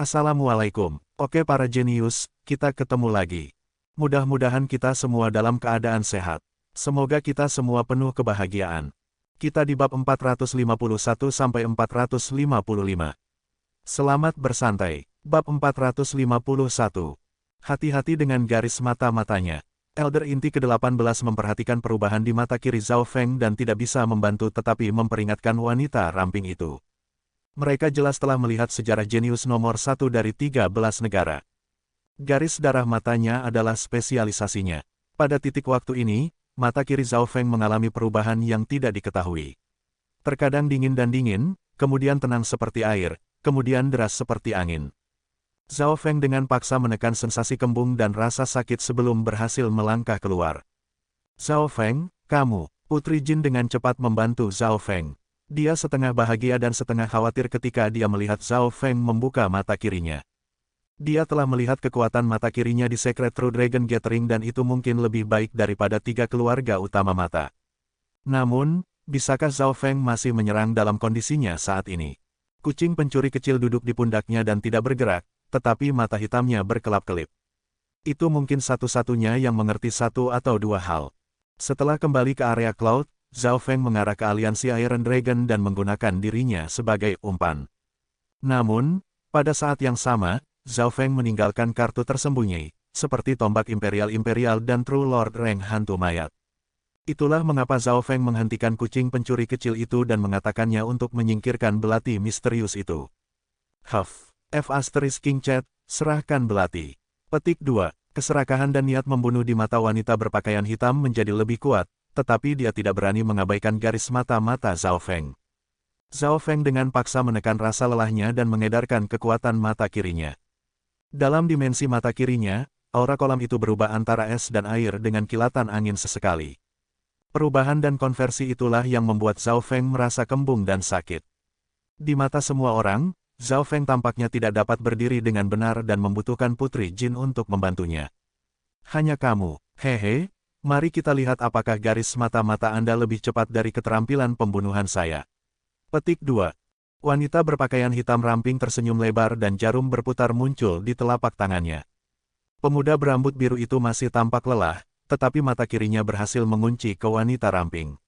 Assalamualaikum. Oke para jenius, kita ketemu lagi. Mudah-mudahan kita semua dalam keadaan sehat. Semoga kita semua penuh kebahagiaan. Kita di bab 451-455. Selamat bersantai. Bab 451. Hati-hati dengan garis mata-matanya. Elder inti ke-18 memperhatikan perubahan di mata kiri Zhao Feng dan tidak bisa membantu tetapi memperingatkan wanita ramping itu. Mereka jelas telah melihat sejarah jenius nomor 1 dari 13 negara. Garis darah matanya adalah spesialisasinya. Pada titik waktu ini, mata kiri Zhao Feng mengalami perubahan yang tidak diketahui. Terkadang dingin dan dingin, kemudian tenang seperti air, kemudian deras seperti angin. Zhao Feng dengan paksa menekan sensasi kembung dan rasa sakit sebelum berhasil melangkah keluar. Zhao Feng, kamu, Putri Jin dengan cepat membantu Zhao Feng. Dia setengah bahagia dan setengah khawatir ketika dia melihat Zhao Feng membuka mata kirinya. Dia telah melihat kekuatan mata kirinya di Secret True Dragon Gathering dan itu mungkin lebih baik daripada 3 keluarga utama mata. Namun, bisakah Zhao Feng masih menyerang dalam kondisinya saat ini? Kucing pencuri kecil duduk di pundaknya dan tidak bergerak, tetapi mata hitamnya berkelap-kelip. Itu mungkin satu-satunya yang mengerti satu atau dua hal. Setelah kembali ke area Cloud, Zhao Feng mengarah ke aliansi Iron Dragon dan menggunakan dirinya sebagai umpan. Namun, pada saat yang sama, Zhao Feng meninggalkan kartu tersembunyi, seperti tombak Imperial dan True Lord Rank Hantu Mayat. Itulah mengapa Zhao Feng menghentikan kucing pencuri kecil itu dan mengatakannya untuk menyingkirkan belati misterius itu. Huff, King Chat, serahkan belati. Petik 2, keserakahan dan niat membunuh di mata wanita berpakaian hitam menjadi lebih kuat, tetapi dia tidak berani mengabaikan garis mata-mata Zhao Feng. Zhao Feng dengan paksa menekan rasa lelahnya dan mengedarkan kekuatan mata kirinya. Dalam dimensi mata kirinya, aura kolam itu berubah antara es dan air dengan kilatan angin sesekali. Perubahan dan konversi itulah yang membuat Zhao Feng merasa kembung dan sakit. Di mata semua orang, Zhao Feng tampaknya tidak dapat berdiri dengan benar dan membutuhkan Putri Jin untuk membantunya. Hanya kamu, hehe. Mari kita lihat apakah garis mata-mata Anda lebih cepat dari keterampilan pembunuhan saya. Petik 2. Wanita berpakaian hitam ramping tersenyum lebar dan jarum berputar muncul di telapak tangannya. Pemuda berambut biru itu masih tampak lelah, tetapi mata kirinya berhasil mengunci ke wanita ramping.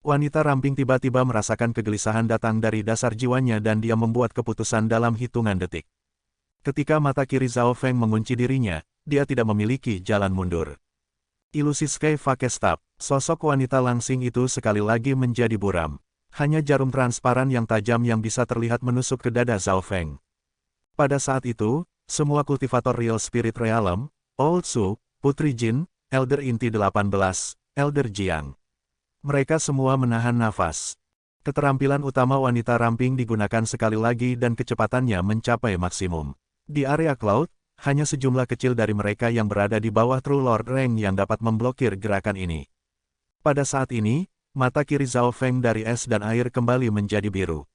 Wanita ramping tiba-tiba merasakan kegelisahan datang dari dasar jiwanya dan dia membuat keputusan dalam hitungan detik. Ketika mata kiri Zhao Feng mengunci dirinya, dia tidak memiliki jalan mundur. Ilusi Sky Fake Stab, sosok wanita langsing itu sekali lagi menjadi buram. Hanya jarum transparan yang tajam yang bisa terlihat menusuk ke dada Zhao Feng. Pada saat itu, semua kultivator Real Spirit Realm, Old Su, Putri Jin, Elder Inti 18, Elder Jiang. Mereka semua menahan nafas. Keterampilan utama wanita ramping digunakan sekali lagi dan kecepatannya mencapai maksimum. Di area Cloud, hanya sejumlah kecil dari mereka yang berada di bawah True Lord Rank yang dapat memblokir gerakan ini. Pada saat ini, mata kiri Zhao Feng dari es dan air kembali menjadi biru.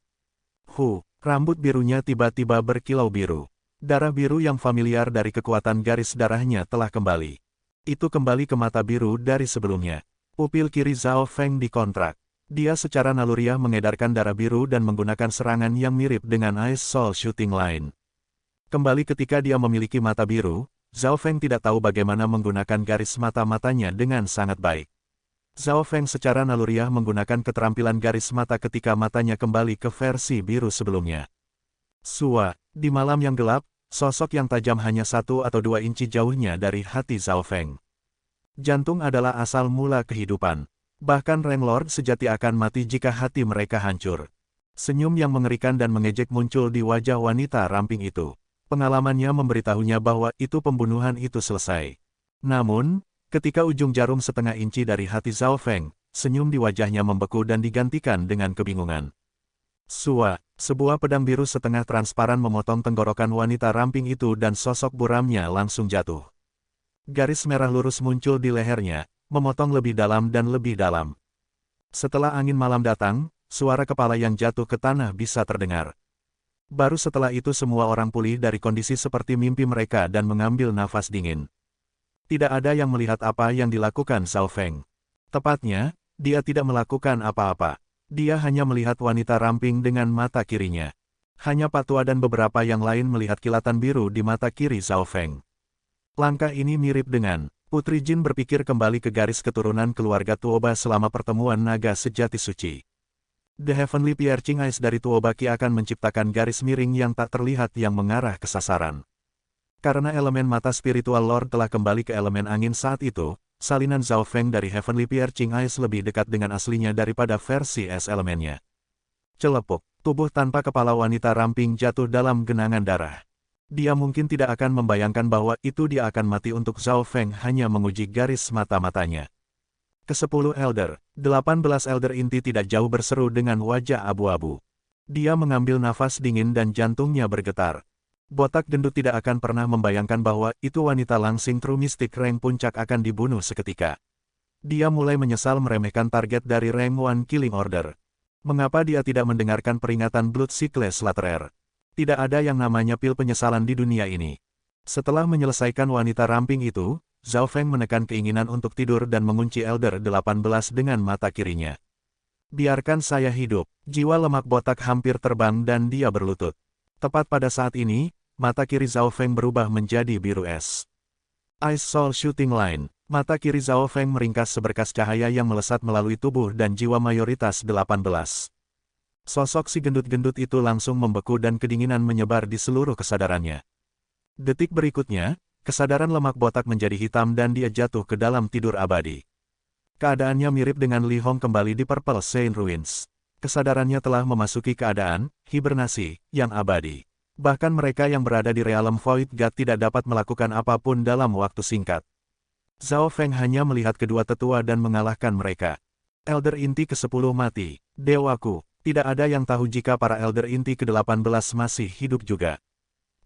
Rambut birunya tiba-tiba berkilau biru. Darah biru yang familiar dari kekuatan garis darahnya telah kembali. Itu kembali ke mata biru dari sebelumnya. Pupil kiri Zhao Feng dikontrak. Dia secara naluriah mengedarkan darah biru dan menggunakan serangan yang mirip dengan Ice Soul Shooting Line. Kembali ketika dia memiliki mata biru, Zhao Feng tidak tahu bagaimana menggunakan garis mata-matanya dengan sangat baik. Zhao Feng secara naluriah menggunakan keterampilan garis mata ketika matanya kembali ke versi biru sebelumnya. Di malam yang gelap, sosok yang tajam hanya 1 atau 2 inci jauhnya dari hati Zhao Feng. Jantung adalah asal mula kehidupan. Bahkan Rank Lord sejati akan mati jika hati mereka hancur. Senyum yang mengerikan dan mengejek muncul di wajah wanita ramping itu. Pengalamannya memberitahunya bahwa itu pembunuhan itu selesai. Namun, ketika ujung jarum setengah inci dari hati Zhao Feng, senyum di wajahnya membeku dan digantikan dengan kebingungan. Sebuah pedang biru setengah transparan memotong tenggorokan wanita ramping itu dan sosok buramnya langsung jatuh. Garis merah lurus muncul di lehernya, memotong lebih dalam dan lebih dalam. Setelah angin malam datang, suara kepala yang jatuh ke tanah bisa terdengar. Baru setelah itu semua orang pulih dari kondisi seperti mimpi mereka dan mengambil nafas dingin. Tidak ada yang melihat apa yang dilakukan Zhao Feng. Tepatnya, dia tidak melakukan apa-apa. Dia hanya melihat wanita ramping dengan mata kirinya. Hanya Patua dan beberapa yang lain melihat kilatan biru di mata kiri Zhao Feng. Langkah ini mirip dengan Putri Jin berpikir kembali ke garis keturunan keluarga Tuoba selama pertemuan naga sejati suci. The Heavenly Piercing Eyes dari Tuoba Qi akan menciptakan garis miring yang tak terlihat yang mengarah ke sasaran. Karena elemen mata spiritual Lord telah kembali ke elemen angin saat itu, salinan Zhao Feng dari Heavenly Piercing Eyes lebih dekat dengan aslinya daripada versi es elemennya. Celepuk, tubuh tanpa kepala wanita ramping jatuh dalam genangan darah. Dia mungkin tidak akan membayangkan bahwa itu dia akan mati untuk Zhao Feng hanya menguji garis mata-matanya. Ke-10 Elder, 18 Elder inti tidak jauh berseru dengan wajah abu-abu. Dia mengambil nafas dingin dan jantungnya bergetar. Botak gendut tidak akan pernah membayangkan bahwa itu wanita langsing True Mystic rank puncak akan dibunuh seketika. Dia mulai menyesal meremehkan target dari rank 1 Killing Order. Mengapa dia tidak mendengarkan peringatan Blood Cycles Slaughterer? Tidak ada yang namanya pil penyesalan di dunia ini. Setelah menyelesaikan wanita ramping itu, Zhao Feng menekan keinginan untuk tidur dan mengunci Elder 18 dengan mata kirinya. Biarkan saya hidup. Jiwa lemak botak hampir terbang dan dia berlutut. Tepat pada saat ini, mata kiri Zhao Feng berubah menjadi biru es. Ice Soul Shooting Line. Mata kiri Zhao Feng meringkas seberkas cahaya yang melesat melalui tubuh dan jiwa mayoritas 18. Sosok si gendut-gendut itu langsung membeku dan kedinginan menyebar di seluruh kesadarannya. Detik berikutnya, kesadaran lemak botak menjadi hitam dan dia jatuh ke dalam tidur abadi. Keadaannya mirip dengan Li Hong kembali di Purple Saint Ruins. Kesadarannya telah memasuki keadaan hibernasi yang abadi. Bahkan mereka yang berada di Realm Void God tidak dapat melakukan apapun dalam waktu singkat. Zhao Feng hanya melihat kedua tetua dan mengalahkan mereka. Elder inti ke-10 mati. Dewaku, tidak ada yang tahu jika para Elder inti ke-18 masih hidup juga.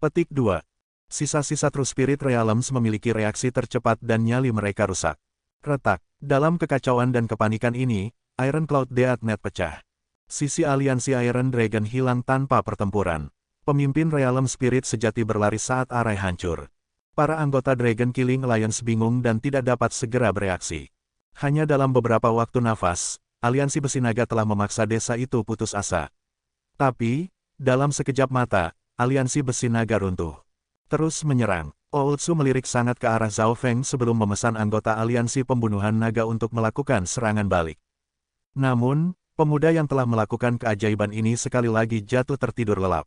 Petik 2. Sisa-sisa True Spirit Realms memiliki reaksi tercepat dan nyali mereka rusak. Retak. Dalam kekacauan dan kepanikan ini, Iron Cloud Deathnet pecah. Sisi aliansi Iron Dragon hilang tanpa pertempuran. Pemimpin Realm Spirit sejati berlari saat Arai hancur. Para anggota Dragon Killing Alliance bingung dan tidak dapat segera bereaksi. Hanya dalam beberapa waktu nafas, aliansi besi naga telah memaksa desa itu putus asa. Tapi, dalam sekejap mata, aliansi besi naga runtuh. Terus menyerang. Oultsu melirik sangat ke arah Zhao Feng sebelum memesan anggota aliansi pembunuhan naga untuk melakukan serangan balik. Namun, pemuda yang telah melakukan keajaiban ini sekali lagi jatuh tertidur lelap.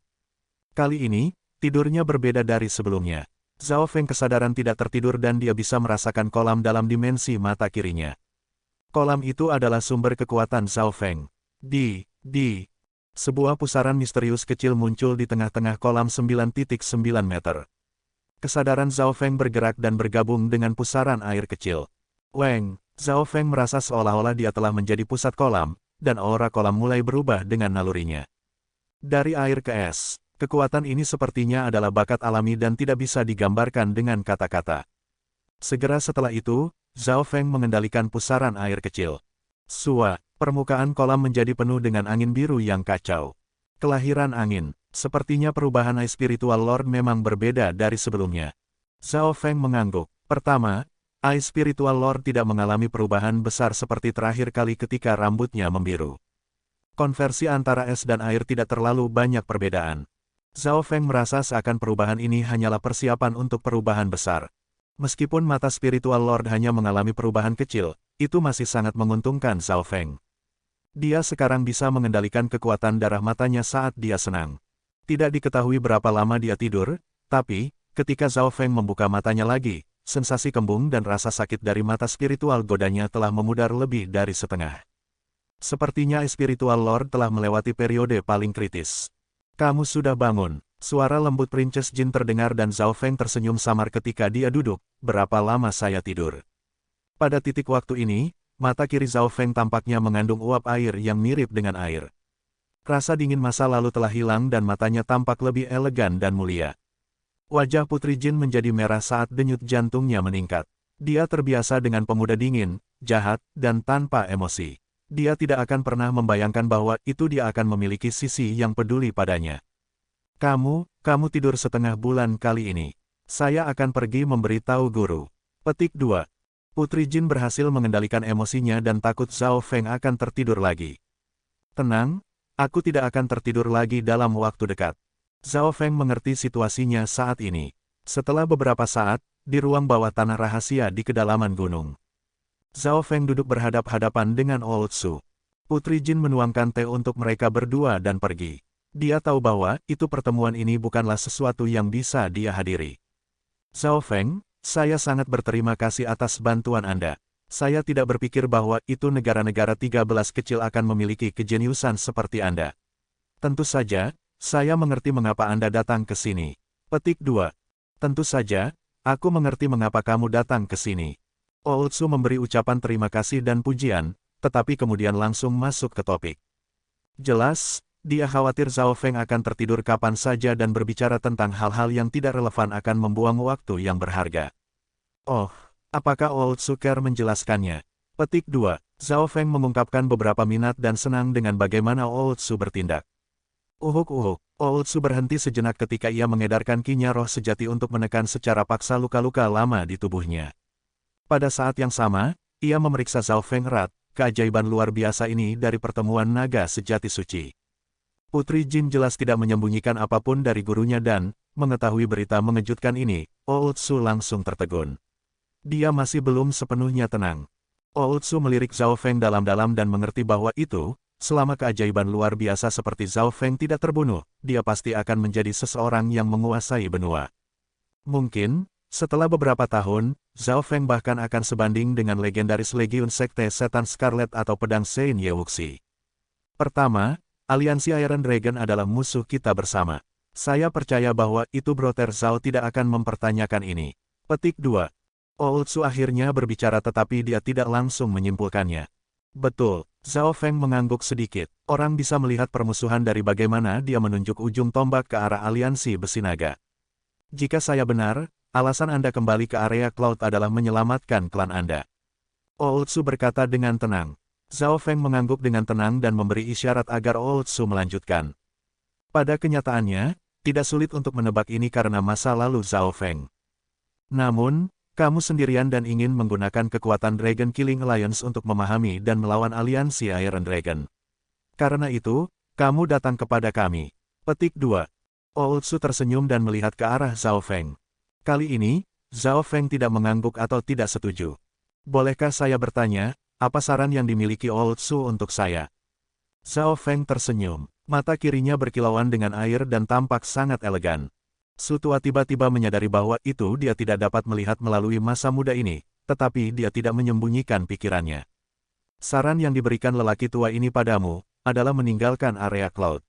Kali ini, tidurnya berbeda dari sebelumnya. Zhao Feng kesadaran tidak tertidur dan dia bisa merasakan kolam dalam dimensi mata kirinya. Kolam itu adalah sumber kekuatan Zhao Feng. Sebuah pusaran misterius kecil muncul di tengah-tengah kolam 9.9 meter. Kesadaran Zhao Feng bergerak dan bergabung dengan pusaran air kecil. Zhao Feng merasa seolah-olah dia telah menjadi pusat kolam, dan aura kolam mulai berubah dengan nalurinya. Dari air ke es. Kekuatan ini sepertinya adalah bakat alami dan tidak bisa digambarkan dengan kata-kata. Segera setelah itu, Zhao Feng mengendalikan pusaran air kecil. Permukaan kolam menjadi penuh dengan angin biru yang kacau. Kelahiran angin, sepertinya perubahan Ice Spiritual Lord memang berbeda dari sebelumnya. Zhao Feng mengangguk. Pertama, Ice Spiritual Lord tidak mengalami perubahan besar seperti terakhir kali ketika rambutnya membiru. Konversi antara es dan air tidak terlalu banyak perbedaan. Zhao Feng merasa seakan perubahan ini hanyalah persiapan untuk perubahan besar. Meskipun mata Spiritual Lord hanya mengalami perubahan kecil, itu masih sangat menguntungkan Zhao Feng. Dia sekarang bisa mengendalikan kekuatan darah matanya saat dia senang. Tidak diketahui berapa lama dia tidur, tapi, ketika Zhao Feng membuka matanya lagi, sensasi kembung dan rasa sakit dari mata spiritual godanya telah memudar lebih dari setengah. Sepertinya Spiritual Lord telah melewati periode paling kritis. Kamu sudah bangun. Suara lembut Princess Jin terdengar dan Zhao Feng tersenyum samar ketika dia duduk. Berapa lama saya tidur? Pada titik waktu ini, mata kiri Zhao Feng tampaknya mengandung uap air yang mirip dengan air. Rasa dingin masa lalu telah hilang dan matanya tampak lebih elegan dan mulia. Wajah Putri Jin menjadi merah saat denyut jantungnya meningkat. Dia terbiasa dengan pemuda dingin, jahat, dan tanpa emosi. Dia tidak akan pernah membayangkan bahwa itu dia akan memiliki sisi yang peduli padanya. Kamu tidur setengah bulan kali ini. Saya akan pergi memberitahu guru. Petik 2. Putri Jin berhasil mengendalikan emosinya dan takut Zhao Feng akan tertidur lagi. Tenang, aku tidak akan tertidur lagi dalam waktu dekat. Zhao Feng mengerti situasinya saat ini. Setelah beberapa saat, di ruang bawah tanah rahasia di kedalaman gunung, Zhao Feng duduk berhadap-hadapan dengan Old Su. Putri Jin menuangkan teh untuk mereka berdua dan pergi. Dia tahu bahwa itu pertemuan ini bukanlah sesuatu yang bisa dia hadiri. Zhao Feng, saya sangat berterima kasih atas bantuan Anda. Saya tidak berpikir bahwa itu negara-negara 13 kecil akan memiliki kejeniusan seperti Anda. Tentu saja, saya mengerti mengapa Anda datang ke sini. Petik 2. Tentu saja, aku mengerti mengapa kamu datang ke sini. Old Su memberi ucapan terima kasih dan pujian, tetapi kemudian langsung masuk ke topik. Jelas, dia khawatir Zhao Feng akan tertidur kapan saja dan berbicara tentang hal-hal yang tidak relevan akan membuang waktu yang berharga. Oh, apakah Old Su care menjelaskannya? Petik 2. Zhao Feng mengungkapkan beberapa minat dan senang dengan bagaimana Old Su bertindak. Uhuk-uhuk, Old Su berhenti sejenak ketika ia mengedarkan kinya roh sejati untuk menekan secara paksa luka-luka lama di tubuhnya. Pada saat yang sama, ia memeriksa Zhao Feng erat, keajaiban luar biasa ini dari pertemuan naga sejati suci. Putri Jin jelas tidak menyembunyikan apapun dari gurunya dan, mengetahui berita mengejutkan ini, Old Su langsung tertegun. Dia masih belum sepenuhnya tenang. Old Su melirik Zhao Feng dalam-dalam dan mengerti bahwa itu, selama keajaiban luar biasa seperti Zhao Feng tidak terbunuh, dia pasti akan menjadi seseorang yang menguasai benua. Mungkin, setelah beberapa tahun, Zhao Feng bahkan akan sebanding dengan legendaris Legiun Sekte Setan Scarlet atau Pedang Sein Ye Wuxi. Pertama, aliansi Iron Dragon adalah musuh kita bersama. Saya percaya bahwa itu Brother Zhao tidak akan mempertanyakan ini. Petik 2. Old Su akhirnya berbicara tetapi dia tidak langsung menyimpulkannya. Betul, Zhao Feng mengangguk sedikit. Orang bisa melihat permusuhan dari bagaimana dia menunjuk ujung tombak ke arah aliansi besi naga. Jika saya benar, alasan Anda kembali ke area Cloud adalah menyelamatkan klan Anda. Old Su berkata dengan tenang. Zhao Feng mengangguk dengan tenang dan memberi isyarat agar Old Su melanjutkan. Pada kenyataannya, tidak sulit untuk menebak ini karena masa lalu Zhao Feng. Namun, kamu sendirian dan ingin menggunakan kekuatan Dragon Killing Alliance untuk memahami dan melawan aliansi Iron Dragon. Karena itu, kamu datang kepada kami. Petik 2. Old Su tersenyum dan melihat ke arah Zhao Feng. Kali ini, Zhao Feng tidak mengangguk atau tidak setuju. Bolehkah saya bertanya, apa saran yang dimiliki Old Su untuk saya? Zhao Feng tersenyum. Mata kirinya berkilauan dengan air dan tampak sangat elegan. Su tua tiba-tiba menyadari bahwa itu dia tidak dapat melihat melalui masa muda ini, tetapi dia tidak menyembunyikan pikirannya. Saran yang diberikan lelaki tua ini padamu, adalah meninggalkan area Cloud.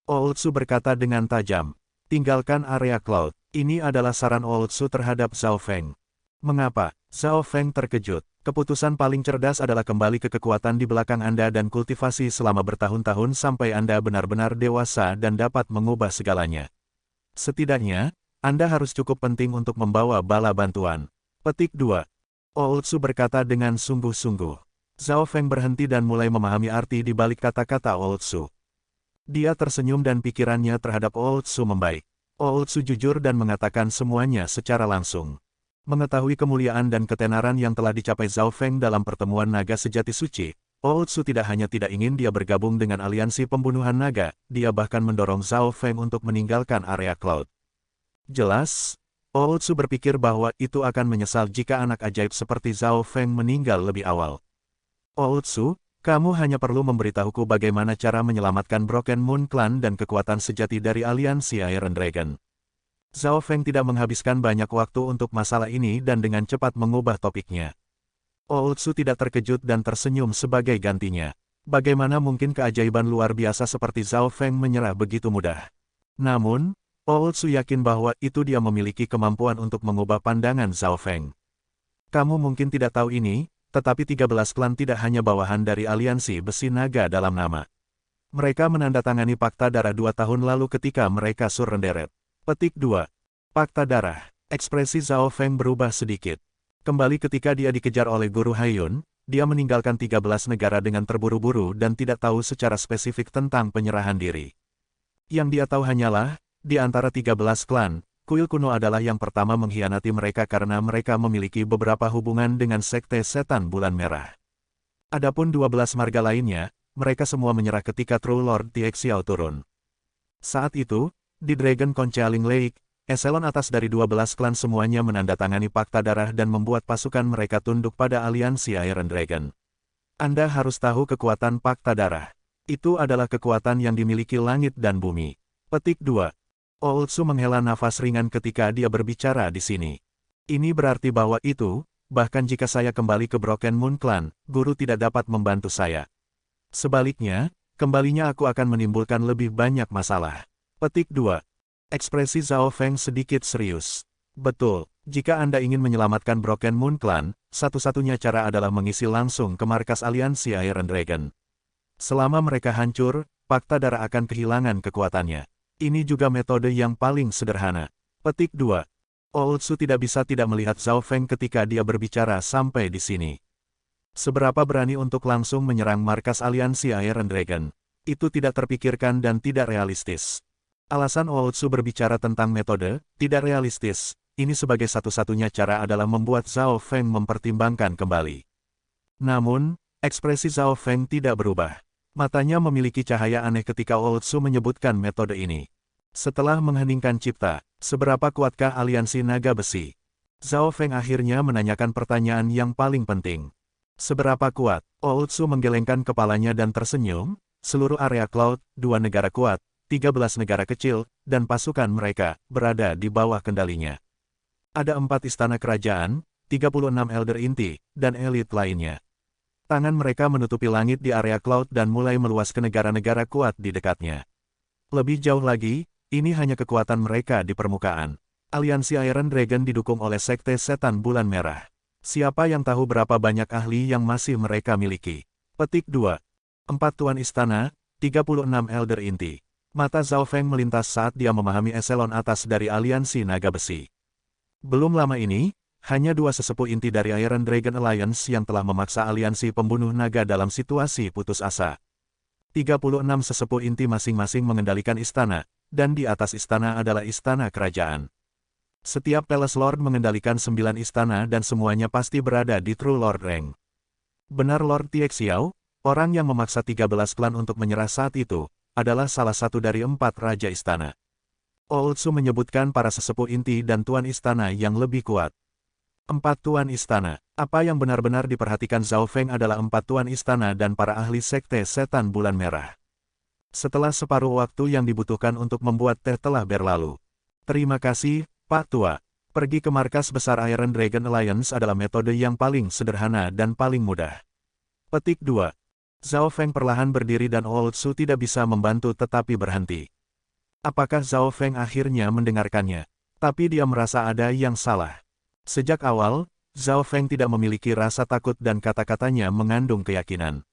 Old Su berkata dengan tajam. Tinggalkan area Cloud. Ini adalah saran Old Su terhadap Zhao Feng. Mengapa? Zhao Feng terkejut. Keputusan paling cerdas adalah kembali ke kekuatan di belakang Anda dan kultivasi selama bertahun-tahun sampai Anda benar-benar dewasa dan dapat mengubah segalanya. Setidaknya, Anda harus cukup penting untuk membawa bala bantuan. Petik 2. Old Su berkata dengan sungguh-sungguh. Zhao Feng berhenti dan mulai memahami arti di balik kata-kata Old Su. Dia tersenyum dan pikirannya terhadap Old Su membaik. Old Su jujur dan mengatakan semuanya secara langsung. Mengetahui kemuliaan dan ketenaran yang telah dicapai Zhao Feng dalam pertemuan naga sejati suci, Old Su tidak hanya tidak ingin dia bergabung dengan aliansi pembunuhan naga, dia bahkan mendorong Zhao Feng untuk meninggalkan area Cloud. Jelas, Old Su berpikir bahwa itu akan menyesal jika anak ajaib seperti Zhao Feng meninggal lebih awal. Old Su, kamu hanya perlu memberitahuku bagaimana cara menyelamatkan Broken Moon Clan dan kekuatan sejati dari aliansi Iron Dragon. Zhao Feng tidak menghabiskan banyak waktu untuk masalah ini dan dengan cepat mengubah topiknya. Old Su tidak terkejut dan tersenyum sebagai gantinya. Bagaimana mungkin keajaiban luar biasa seperti Zhao Feng menyerah begitu mudah? Namun, Old Su yakin bahwa itu dia memiliki kemampuan untuk mengubah pandangan Zhao Feng. Kamu mungkin tidak tahu ini, tetapi 13 klan tidak hanya bawahan dari aliansi besi naga dalam nama. Mereka menandatangani Pakta Darah 2 tahun lalu ketika mereka surrenderet. Petik 2. Pakta Darah. Ekspresi Zhao Feng berubah sedikit. Kembali ketika dia dikejar oleh Guru Haiyun, dia meninggalkan 13 negara dengan terburu-buru dan tidak tahu secara spesifik tentang penyerahan diri. Yang dia tahu hanyalah, di antara 13 klan, kuil kuno adalah yang pertama mengkhianati mereka karena mereka memiliki beberapa hubungan dengan Sekte Setan Bulan Merah. Adapun 12 marga lainnya, mereka semua menyerah ketika True Lord Tie Xiao turun. Saat itu, Di Dragon Concealing Lake, eselon atas dari 12 klan semuanya menandatangani Fakta Darah dan membuat pasukan mereka tunduk pada aliansi Iron Dragon. Anda harus tahu kekuatan Fakta Darah. Itu adalah kekuatan yang dimiliki langit dan bumi. Petik 2. Ooltsu menghela nafas ringan ketika dia berbicara di sini. Ini berarti bahwa itu, bahkan jika saya kembali ke Broken Moon Clan, guru tidak dapat membantu saya. Sebaliknya, kembalinya aku akan menimbulkan lebih banyak masalah. Petik 2. Ekspresi Zhao Feng sedikit serius. Betul, jika Anda ingin menyelamatkan Broken Moon Clan, satu-satunya cara adalah mengisi langsung ke markas aliansi Iron Dragon. Selama mereka hancur, Fakta Darah akan kehilangan kekuatannya. Ini juga metode yang paling sederhana. Petik 2. Ooltsu tidak bisa tidak melihat Zhao Feng ketika dia berbicara sampai di sini. Seberapa berani untuk langsung menyerang markas aliansi Iron Dragon? Itu tidak terpikirkan dan tidak realistis. Alasan Ooltsu berbicara tentang metode, tidak realistis, ini sebagai satu-satunya cara adalah membuat Zhao Feng mempertimbangkan kembali. Namun, ekspresi Zhao Feng tidak berubah. Matanya memiliki cahaya aneh ketika Ooltsu menyebutkan metode ini. Setelah mengheningkan cipta, seberapa kuatkah aliansi naga besi? Zhao Feng akhirnya menanyakan pertanyaan yang paling penting. Seberapa kuat? Ooltsu menggelengkan kepalanya dan tersenyum. Seluruh area Cloud, 2 negara kuat, 13 negara kecil, dan pasukan mereka, berada di bawah kendalinya. Ada 4 istana kerajaan, 36 elder inti, dan elit lainnya. Tangan mereka menutupi langit di area Cloud dan mulai meluas ke negara-negara kuat di dekatnya. Lebih jauh lagi, ini hanya kekuatan mereka di permukaan. Aliansi Iron Dragon didukung oleh Sekte Setan Bulan Merah. Siapa yang tahu berapa banyak ahli yang masih mereka miliki? Petik 2. 4 Tuan Istana, 36 elder inti. Mata Zhao Feng melintas saat dia memahami eselon atas dari aliansi naga besi. Belum lama ini, hanya 2 sesepuh inti dari Iron Dragon Alliance yang telah memaksa aliansi pembunuh naga dalam situasi putus asa. 36 sesepuh inti masing-masing mengendalikan istana, dan di atas istana adalah istana kerajaan. Setiap Palace Lord mengendalikan 9 istana dan semuanya pasti berada di True Lord Rank. Benar Lord Tie Xiao, orang yang memaksa 13 klan untuk menyerah saat itu, adalah salah satu dari 4 raja istana. Ooltsu menyebutkan para sesepuh inti dan tuan istana yang lebih kuat. 4 tuan istana. Apa yang benar-benar diperhatikan Zhao Feng adalah 4 tuan istana dan para ahli sekte setan bulan merah. Setelah separuh waktu yang dibutuhkan untuk membuat teh telah berlalu. Terima kasih, Pak Tua. Pergi ke markas besar Iron Dragon Alliance adalah metode yang paling sederhana dan paling mudah. Petik 2. Zhao Feng perlahan berdiri dan Ooltsu tidak bisa membantu tetapi berhenti. Apakah Zhao Feng akhirnya mendengarkannya? Tapi dia merasa ada yang salah. Sejak awal, Zhao Feng tidak memiliki rasa takut dan kata-katanya mengandung keyakinan.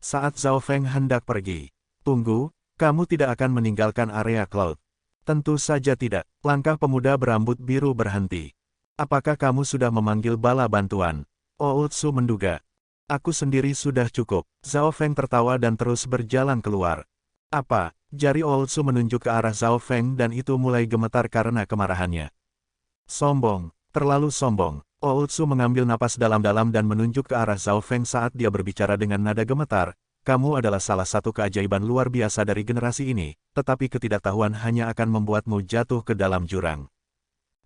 Saat Zhao Feng hendak pergi, tunggu, kamu tidak akan meninggalkan area Cloud. Tentu saja tidak. Langkah pemuda berambut biru berhenti. Apakah kamu sudah memanggil bala bantuan? Ooltsu menduga. Aku sendiri sudah cukup. Zhao Feng tertawa dan terus berjalan keluar. Apa? Jari Ooltsu menunjuk ke arah Zhao Feng dan itu mulai gemetar karena kemarahannya. Sombong. Terlalu sombong. Ooltsu mengambil napas dalam-dalam dan menunjuk ke arah Zhao Feng saat dia berbicara dengan nada gemetar. Kamu adalah salah satu keajaiban luar biasa dari generasi ini, tetapi ketidaktahuan hanya akan membuatmu jatuh ke dalam jurang.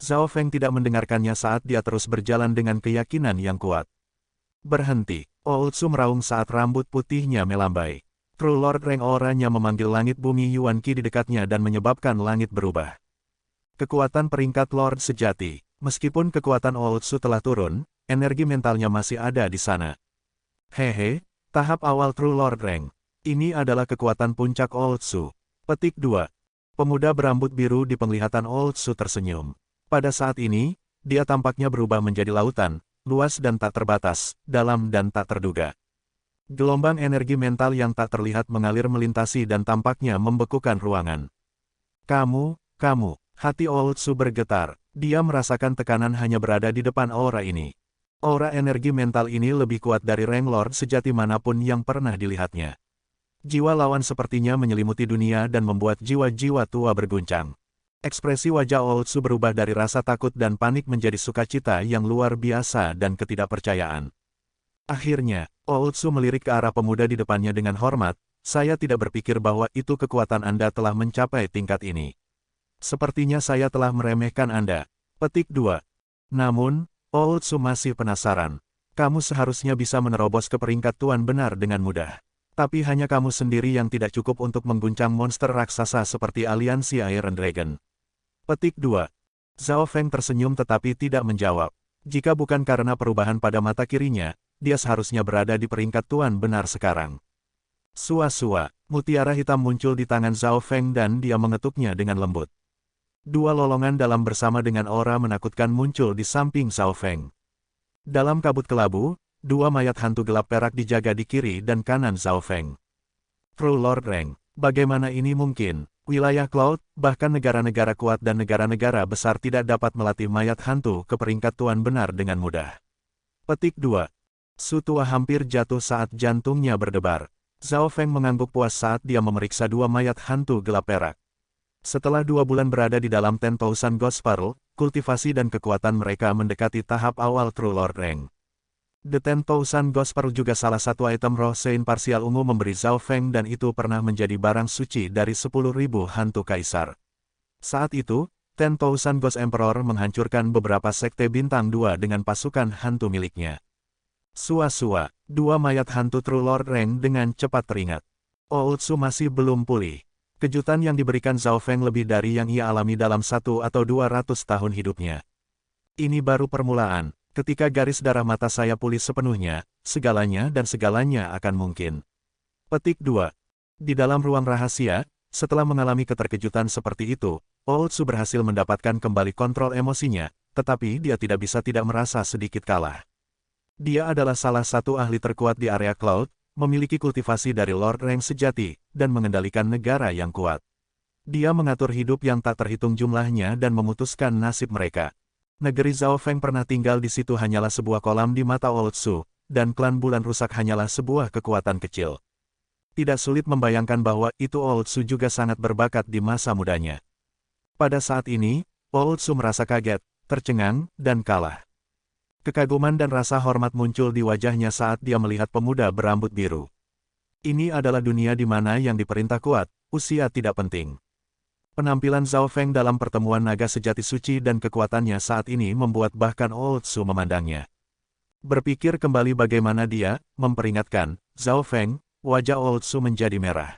Zhao Feng tidak mendengarkannya saat dia terus berjalan dengan keyakinan yang kuat. Berhenti. Ooltsu meraung saat rambut putihnya melambai. True Lord Rank auranya memanggil langit bumi Yuan Qi di dekatnya dan menyebabkan langit berubah. Kekuatan peringkat Lord sejati. Meskipun kekuatan Ooltsu telah turun, energi mentalnya masih ada di sana. Hehe, tahap awal True Lord Rank. Ini adalah kekuatan puncak Ooltsu. Petik 2. Pemuda berambut biru di penglihatan Ooltsu tersenyum. Pada saat ini, dia tampaknya berubah menjadi lautan, luas dan tak terbatas, dalam dan tak terduga. Gelombang energi mental yang tak terlihat mengalir melintasi dan tampaknya membekukan ruangan. Kamu, hati Ooltsu bergetar. Dia merasakan tekanan hanya berada di depan aura ini. Aura energi mental ini lebih kuat dari Rank Lord sejati manapun yang pernah dilihatnya. Jiwa lawan sepertinya menyelimuti dunia dan membuat jiwa-jiwa tua berguncang. Ekspresi wajah Ooltsu berubah dari rasa takut dan panik menjadi sukacita yang luar biasa dan ketidakpercayaan. Akhirnya, Ooltsu melirik ke arah pemuda di depannya dengan hormat, saya tidak berpikir bahwa itu kekuatan Anda telah mencapai tingkat ini. Sepertinya saya telah meremehkan Anda. Petik 2. Namun, Old Su masih penasaran. Kamu seharusnya bisa menerobos ke peringkat tuan benar dengan mudah. Tapi hanya kamu sendiri yang tidak cukup untuk mengguncang monster raksasa seperti aliansi Iron Dragon. Petik 2. Zhao Feng tersenyum tetapi tidak menjawab. Jika bukan karena perubahan pada mata kirinya, dia seharusnya berada di peringkat tuan benar sekarang. Sua-sua, mutiara hitam muncul di tangan Zhao Feng dan dia mengetuknya dengan lembut. Dua lolongan dalam bersama dengan aura menakutkan muncul di samping Zhao Feng. Dalam kabut kelabu, dua mayat hantu gelap perak dijaga di kiri dan kanan Zhao Feng. True Lord Reng, bagaimana ini mungkin? Wilayah Cloud, bahkan negara-negara kuat dan negara-negara besar tidak dapat melatih mayat hantu ke peringkat tuan benar dengan mudah. Petik 2. Su Tua hampir jatuh saat jantungnya berdebar. Zhao Feng mengangguk puas saat dia memeriksa dua mayat hantu gelap perak. Setelah 2 bulan berada di dalam 10,000 Ghost Pearl, kultivasi dan kekuatan mereka mendekati tahap awal True Lord Rank. The 10,000 Ghost Pearl juga salah satu item roh Sein parsial ungu memberi Zhao Feng dan itu pernah menjadi barang suci dari 10.000 hantu kaisar. Saat itu, 10,000 Ghost Emperor menghancurkan beberapa sekte bintang 2 dengan pasukan hantu miliknya. Sua-sua, dua mayat hantu True Lord Rank dengan cepat teringat. Old Su masih belum pulih. Kejutan yang diberikan Zhao Feng lebih dari yang ia alami dalam 1 atau 200 tahun hidupnya. Ini baru permulaan. Ketika garis darah mata saya pulih sepenuhnya, segalanya akan mungkin. Petik 2. Di dalam ruang rahasia, setelah mengalami keterkejutan seperti itu, Old Su berhasil mendapatkan kembali kontrol emosinya, tetapi dia tidak bisa tidak merasa sedikit kalah. Dia adalah salah satu ahli terkuat di area Cloud, memiliki kultivasi dari Lord Rank sejati, dan mengendalikan negara yang kuat. Dia mengatur hidup yang tak terhitung jumlahnya dan memutuskan nasib mereka. Negeri Zhao Feng pernah tinggal di situ hanyalah sebuah kolam di mata Old Su, dan klan bulan rusak hanyalah sebuah kekuatan kecil. Tidak sulit membayangkan bahwa itu Old Su juga sangat berbakat di masa mudanya. Pada saat ini, Old Su merasa kaget, tercengang, dan kalah. Kekaguman dan rasa hormat muncul di wajahnya saat dia melihat pemuda berambut biru. Ini adalah dunia di mana yang diperintah kuat, usia tidak penting. Penampilan Zhao Feng dalam pertemuan naga sejati suci dan kekuatannya saat ini membuat bahkan Old Su memandangnya. Berpikir kembali bagaimana dia, memperingatkan, Zhao Feng, wajah Old Su menjadi merah.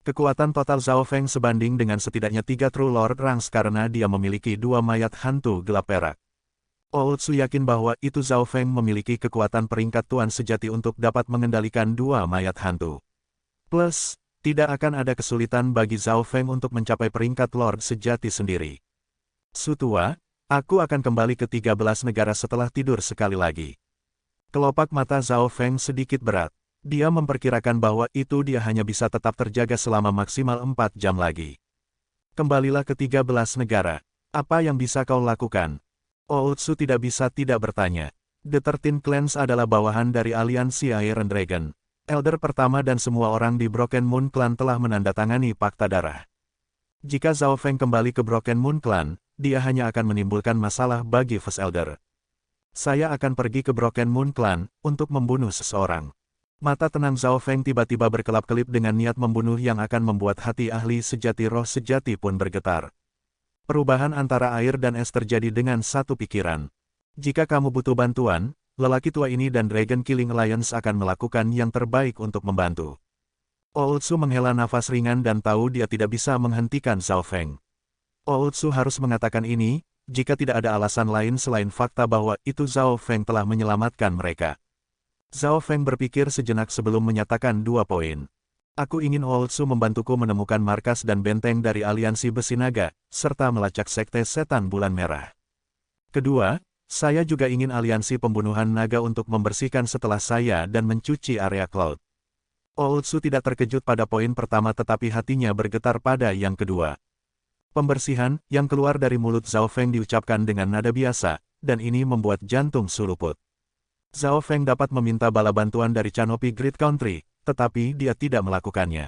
Kekuatan total Zhao Feng sebanding dengan setidaknya 3 True Lord Ranks karena dia memiliki 2 mayat hantu gelap perak. Old Su yakin bahwa itu Zhao Feng memiliki kekuatan peringkat tuan sejati untuk dapat mengendalikan 2 mayat hantu. Plus, tidak akan ada kesulitan bagi Zhao Feng untuk mencapai peringkat Lord sejati sendiri. Su Tua, aku akan kembali ke 13 negara setelah tidur sekali lagi. Kelopak mata Zhao Feng sedikit berat. Dia memperkirakan bahwa itu dia hanya bisa tetap terjaga selama maksimal 4 jam lagi. Kembalilah ke 13 negara. Apa yang bisa kau lakukan? Old Su tidak bisa tidak bertanya. The 13 Clans adalah bawahan dari aliansi Iron Dragon. Elder pertama dan semua orang di Broken Moon Clan telah menandatangani Pakta Darah. Jika Zhao Feng kembali ke Broken Moon Clan, dia hanya akan menimbulkan masalah bagi First Elder. Saya akan pergi ke Broken Moon Clan untuk membunuh seseorang. Mata tenang Zhao Feng tiba-tiba berkelap-kelip dengan niat membunuh yang akan membuat hati ahli sejati roh sejati pun bergetar. Perubahan antara air dan es terjadi dengan satu pikiran. Jika kamu butuh bantuan, lelaki tua ini dan Dragon Killing Alliance akan melakukan yang terbaik untuk membantu. Old Su menghela nafas ringan dan tahu dia tidak bisa menghentikan Zhao Feng. Old Su harus mengatakan ini, jika tidak ada alasan lain selain fakta bahwa itu Zhao Feng telah menyelamatkan mereka. Zhao Feng berpikir sejenak sebelum menyatakan 2 poin. Aku ingin Old Su membantuku menemukan markas dan benteng dari aliansi besi naga, serta melacak sekte setan bulan merah. Kedua, saya juga ingin aliansi pembunuhan naga untuk membersihkan setelah saya dan mencuci area Cloud. Old Su tidak terkejut pada poin pertama tetapi hatinya bergetar pada yang kedua. Pembersihan, yang keluar dari mulut Zhao Feng diucapkan dengan nada biasa, dan ini membuat jantung Su luput. Zhao Feng dapat meminta bala bantuan dari Canopy Great Country, tetapi dia tidak melakukannya.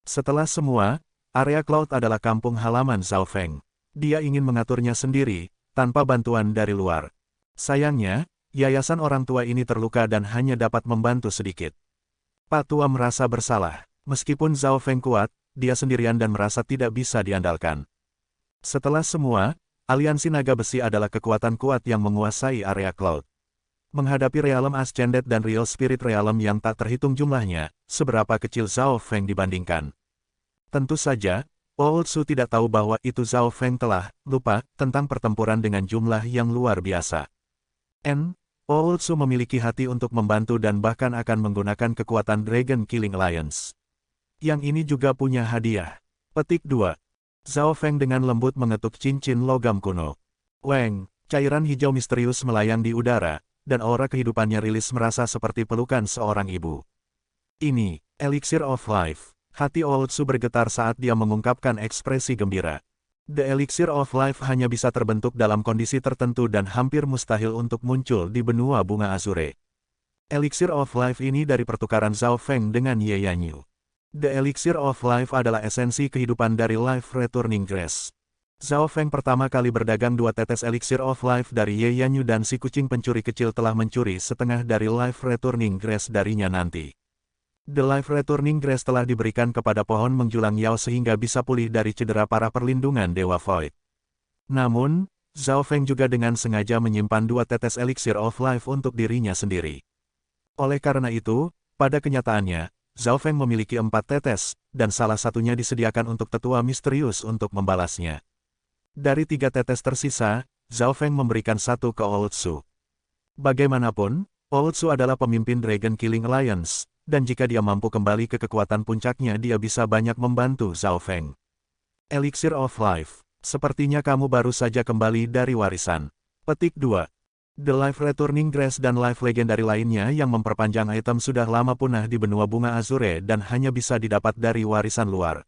Setelah semua, area Cloud adalah kampung halaman Zhao Feng. Dia ingin mengaturnya sendiri, tanpa bantuan dari luar. Sayangnya, yayasan orang tua ini terluka dan hanya dapat membantu sedikit. Pak Tua merasa bersalah. Meskipun Zhao Feng kuat, dia sendirian dan merasa tidak bisa diandalkan. Setelah semua, aliansi naga besi adalah kekuatan kuat yang menguasai area Cloud. Menghadapi Realm Ascended dan Real Spirit Realm yang tak terhitung jumlahnya, seberapa kecil Zhao Feng dibandingkan. Tentu saja, Old Su tidak tahu bahwa itu Zhao Feng telah lupa tentang pertempuran dengan jumlah yang luar biasa. Old Su memiliki hati untuk membantu dan bahkan akan menggunakan kekuatan Dragon Killing Alliance. Yang ini juga punya hadiah. Petik 2. Zhao Feng dengan lembut mengetuk cincin logam kuno. Weng, cairan hijau misterius melayang di udara, dan aura kehidupannya rilis merasa seperti pelukan seorang ibu. Ini, Elixir of Life. Hati Old Su bergetar saat dia mengungkapkan ekspresi gembira. The Elixir of Life hanya bisa terbentuk dalam kondisi tertentu dan hampir mustahil untuk muncul di benua bunga Azure. Elixir of Life ini dari pertukaran Zhao Feng dengan Ye Yanyu. The Elixir of Life adalah esensi kehidupan dari Life Returning Grace. Zhao Feng pertama kali berdagang 2 tetes Elixir of Life dari Ye Yanyu dan si kucing pencuri kecil telah mencuri setengah dari Life Returning Grace darinya nanti. The Life Returning Grace telah diberikan kepada pohon menjulang Yao sehingga bisa pulih dari cedera parah perlindungan Dewa Void. Namun, Zhao Feng juga dengan sengaja menyimpan 2 tetes Elixir of Life untuk dirinya sendiri. Oleh karena itu, pada kenyataannya, Zhao Feng memiliki 4 tetes, dan salah satunya disediakan untuk tetua misterius untuk membalasnya. Dari 3 tetes tersisa, Zhao Feng memberikan 1 ke Old Su. Bagaimanapun, Old Su adalah pemimpin Dragon Killing Alliance, dan jika dia mampu kembali ke kekuatan puncaknya dia bisa banyak membantu Zhao Feng. Elixir of Life, sepertinya kamu baru saja kembali dari warisan. Petik 2. The Life Returning Grace dan Life Legendary lainnya yang memperpanjang item sudah lama punah di benua bunga Azure dan hanya bisa didapat dari warisan luar.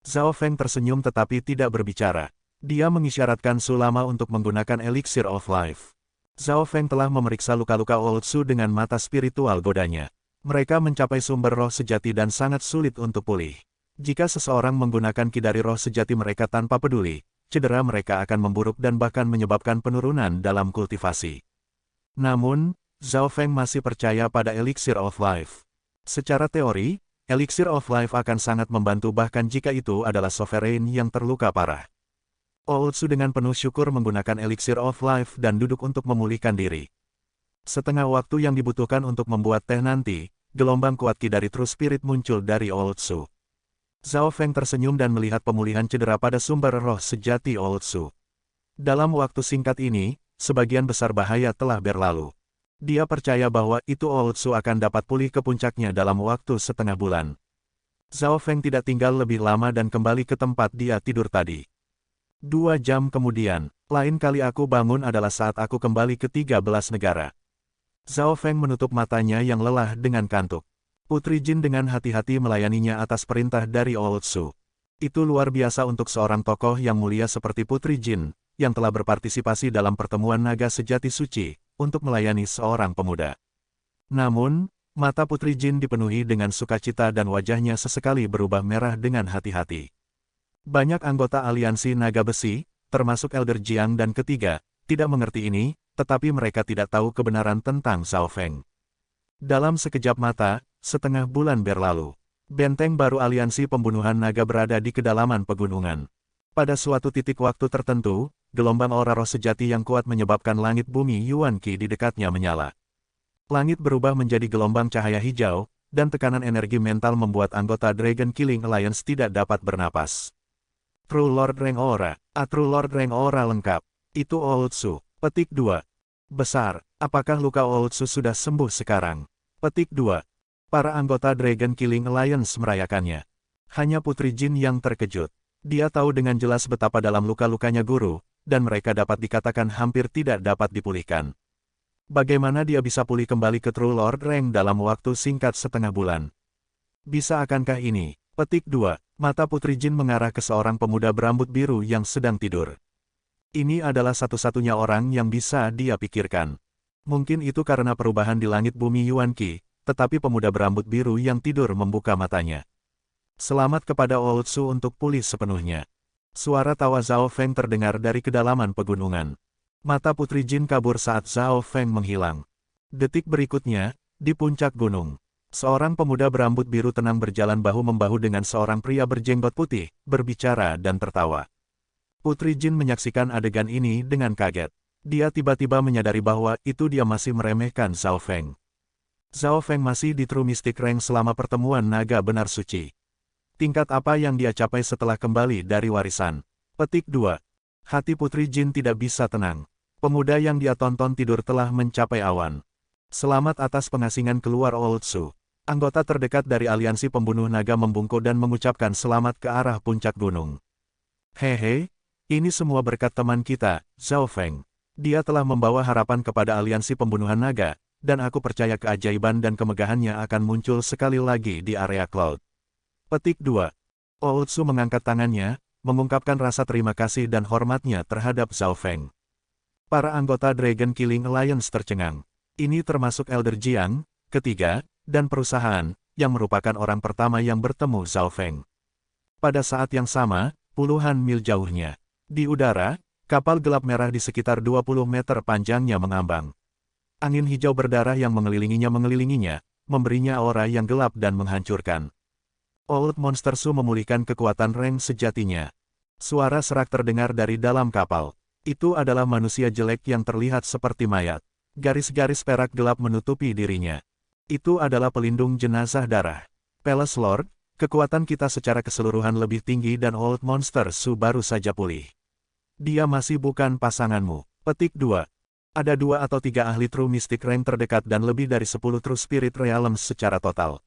Zhao Feng tersenyum tetapi tidak berbicara. Dia mengisyaratkan Su Lama untuk menggunakan Elixir of Life. Zhao Feng telah memeriksa luka-luka Old Su dengan mata spiritual godanya. Mereka mencapai sumber roh sejati dan sangat sulit untuk pulih. Jika seseorang menggunakan ki dari roh sejati mereka tanpa peduli, cedera mereka akan memburuk dan bahkan menyebabkan penurunan dalam kultivasi. Namun, Zhao Feng masih percaya pada Elixir of Life. Secara teori, Elixir of Life akan sangat membantu bahkan jika itu adalah Sovereign yang terluka parah. Old Su dengan penuh syukur menggunakan Elixir of Life dan duduk untuk memulihkan diri. Setengah waktu yang dibutuhkan untuk membuat teh nanti, gelombang kuat ki dari True Spirit muncul dari Old Su. Zhao Feng tersenyum dan melihat pemulihan cedera pada sumber roh sejati Old Su. Dalam waktu singkat ini, sebagian besar bahaya telah berlalu. Dia percaya bahwa itu Old Su akan dapat pulih ke puncaknya dalam waktu setengah bulan. Zhao Feng tidak tinggal lebih lama dan kembali ke tempat dia tidur tadi. 2 jam kemudian, lain kali aku bangun adalah saat aku kembali ke 13 negara. Zhao Feng menutup matanya yang lelah dengan kantuk. Putri Jin dengan hati-hati melayaninya atas perintah dari Old Su. Itu luar biasa untuk seorang tokoh yang mulia seperti Putri Jin, yang telah berpartisipasi dalam pertemuan naga sejati suci, untuk melayani seorang pemuda. Namun, mata Putri Jin dipenuhi dengan sukacita dan wajahnya sesekali berubah merah dengan hati-hati. Banyak anggota aliansi naga besi, termasuk Elder Jiang dan ketiga, tidak mengerti ini, tetapi mereka tidak tahu kebenaran tentang Zhao Feng. Dalam sekejap mata, setengah bulan berlalu. Benteng baru aliansi pembunuhan naga berada di kedalaman pegunungan. Pada suatu titik waktu tertentu, gelombang aura roh sejati yang kuat menyebabkan langit bumi Yuan Qi di dekatnya menyala. Langit berubah menjadi gelombang cahaya hijau, dan tekanan energi mental membuat anggota Dragon Killing Alliance tidak dapat bernapas. True Lord Rank Aura, True Lord Rank Aura lengkap. Itu Old Su. Petik 2. Besar, apakah luka Old Su sudah sembuh sekarang? Petik 2. Para anggota Dragon Killing Alliance merayakannya. Hanya Putri Jin yang terkejut. Dia tahu dengan jelas betapa dalam luka-lukanya guru, dan mereka dapat dikatakan hampir tidak dapat dipulihkan. Bagaimana dia bisa pulih kembali ke True Lord Rank dalam waktu singkat setengah bulan? Bisa akankah ini? Petik 2. Mata Putri Jin mengarah ke seorang pemuda berambut biru yang sedang tidur. Ini adalah satu-satunya orang yang bisa dia pikirkan. Mungkin itu karena perubahan di langit bumi Yuan Qi, tetapi pemuda berambut biru yang tidur membuka matanya. Selamat kepada Old Su untuk pulih sepenuhnya. Suara tawa Zhao Feng terdengar dari kedalaman pegunungan. Mata Putri Jin kabur saat Zhao Feng menghilang. Detik berikutnya, di puncak gunung, seorang pemuda berambut biru tenang berjalan bahu-membahu dengan seorang pria berjenggot putih, berbicara dan tertawa. Putri Jin menyaksikan adegan ini dengan kaget. Dia tiba-tiba menyadari bahwa itu dia masih meremehkan Zhao Feng. Zhao Feng masih di True Mystic Rank selama pertemuan naga benar suci. Tingkat apa yang dia capai setelah kembali dari warisan? Petik 2. Hati Putri Jin tidak bisa tenang. Pemuda yang dia tonton tidur telah mencapai awan. Selamat atas pengasingan keluar Old Su. Anggota terdekat dari aliansi pembunuh naga membungkuk dan mengucapkan selamat ke arah puncak gunung. Hehe, ini semua berkat teman kita, Zhao Feng. Dia telah membawa harapan kepada aliansi pembunuhan naga, dan aku percaya keajaiban dan kemegahannya akan muncul sekali lagi di area Cloud. Petik 2. Old Su mengangkat tangannya, mengungkapkan rasa terima kasih dan hormatnya terhadap Zhao Feng. Para anggota Dragon Killing Alliance tercengang. Ini termasuk Elder Jiang, ketiga, dan perusahaan, yang merupakan orang pertama yang bertemu Zhao Feng. Pada saat yang sama, puluhan mil jauhnya, di udara, kapal gelap merah di sekitar 20 meter panjangnya mengambang. Angin hijau berdarah yang mengelilinginya, memberinya aura yang gelap dan menghancurkan. Old Monster Su memulihkan kekuatan rank sejatinya. Suara serak terdengar dari dalam kapal. Itu adalah manusia jelek yang terlihat seperti mayat. Garis-garis perak gelap menutupi dirinya. Itu adalah pelindung jenazah darah. Palace Lord, kekuatan kita secara keseluruhan lebih tinggi dan Old Monster Su baru saja pulih. Dia masih bukan pasanganmu. Petik 2. Ada 2 atau 3 ahli True Mystic Rank terdekat dan lebih dari 10 True Spirit Realms secara total.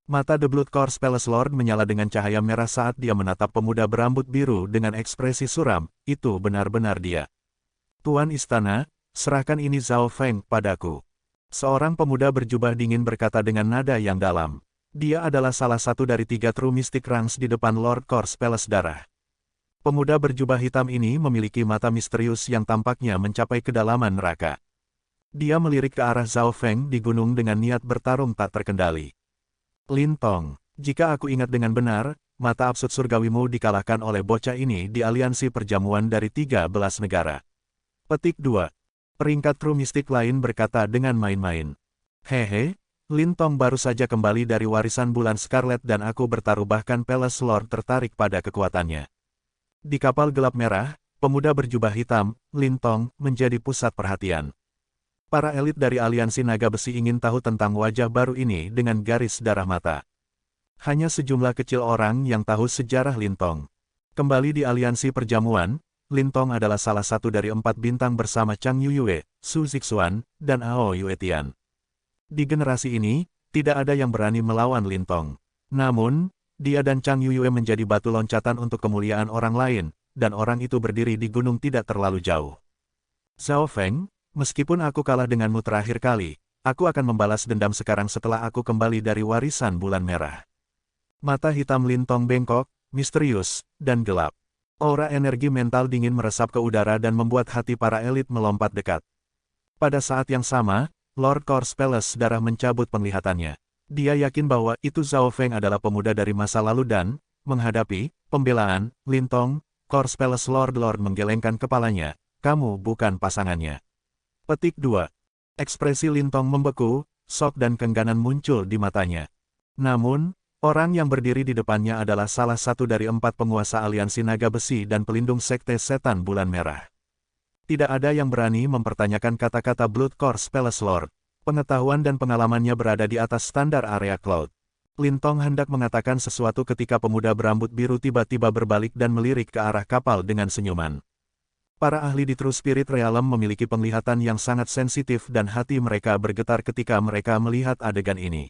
Mata The Blood Course Palace Lord menyala dengan cahaya merah saat dia menatap pemuda berambut biru dengan ekspresi suram. Itu benar-benar dia. Tuan Istana, serahkan ini Zhao Feng padaku. Seorang pemuda berjubah dingin berkata dengan nada yang dalam. Dia adalah salah satu dari 3 True Mystic Ranks di depan Lord Course Palace Darah. Pemuda berjubah hitam ini memiliki mata misterius yang tampaknya mencapai kedalaman neraka. Dia melirik ke arah Zhao Feng di gunung dengan niat bertarung tak terkendali. Lin Tong, jika aku ingat dengan benar, mata absurd surgawimu dikalahkan oleh bocah ini di aliansi perjamuan dari 13 negara. Petik 2. Peringkat True Mystic lain berkata dengan main-main. Hehe, Lin Tong baru saja kembali dari warisan bulan Scarlet dan aku bertaruh bahkan Palace Lord tertarik pada kekuatannya. Di kapal gelap merah, pemuda berjubah hitam, Lin Tong, menjadi pusat perhatian. Para elit dari aliansi naga besi ingin tahu tentang wajah baru ini dengan garis darah mata. Hanya sejumlah kecil orang yang tahu sejarah Lin Tong. Kembali di aliansi perjamuan, Lin Tong adalah salah satu dari 4 bintang bersama Chang Yuyue, Su Zixuan, dan Hao Yuetian. Di generasi ini, tidak ada yang berani melawan Lin Tong. Namun, dia dan Chang Yuyue menjadi batu loncatan untuk kemuliaan orang lain, dan orang itu berdiri di gunung tidak terlalu jauh. Zhao Feng, meskipun aku kalah denganmu terakhir kali, aku akan membalas dendam sekarang setelah aku kembali dari warisan bulan merah. Mata hitam Lin Tong bengkok, misterius, dan gelap. Aura energi mental dingin meresap ke udara dan membuat hati para elit melompat dekat. Pada saat yang sama, Lord Course Palace Darah mencabut penglihatannya. Dia yakin bahwa itu Zhao Feng adalah pemuda dari masa lalu dan, menghadapi pembelaan, Lin Tong, Course Palace Lord menggelengkan kepalanya, kamu bukan pasangannya. Petik 2. Ekspresi Lin Tong membeku, shock dan kengganan muncul di matanya. Namun, orang yang berdiri di depannya adalah salah satu dari 4 penguasa aliansi naga besi dan pelindung sekte setan bulan merah. Tidak ada yang berani mempertanyakan kata-kata Blood Course Palace Lord. Pengetahuan dan pengalamannya berada di atas standar area Cloud. Lin Tong hendak mengatakan sesuatu ketika pemuda berambut biru tiba-tiba berbalik dan melirik ke arah kapal dengan senyuman. Para ahli di True Spirit Realm memiliki penglihatan yang sangat sensitif dan hati mereka bergetar ketika mereka melihat adegan ini.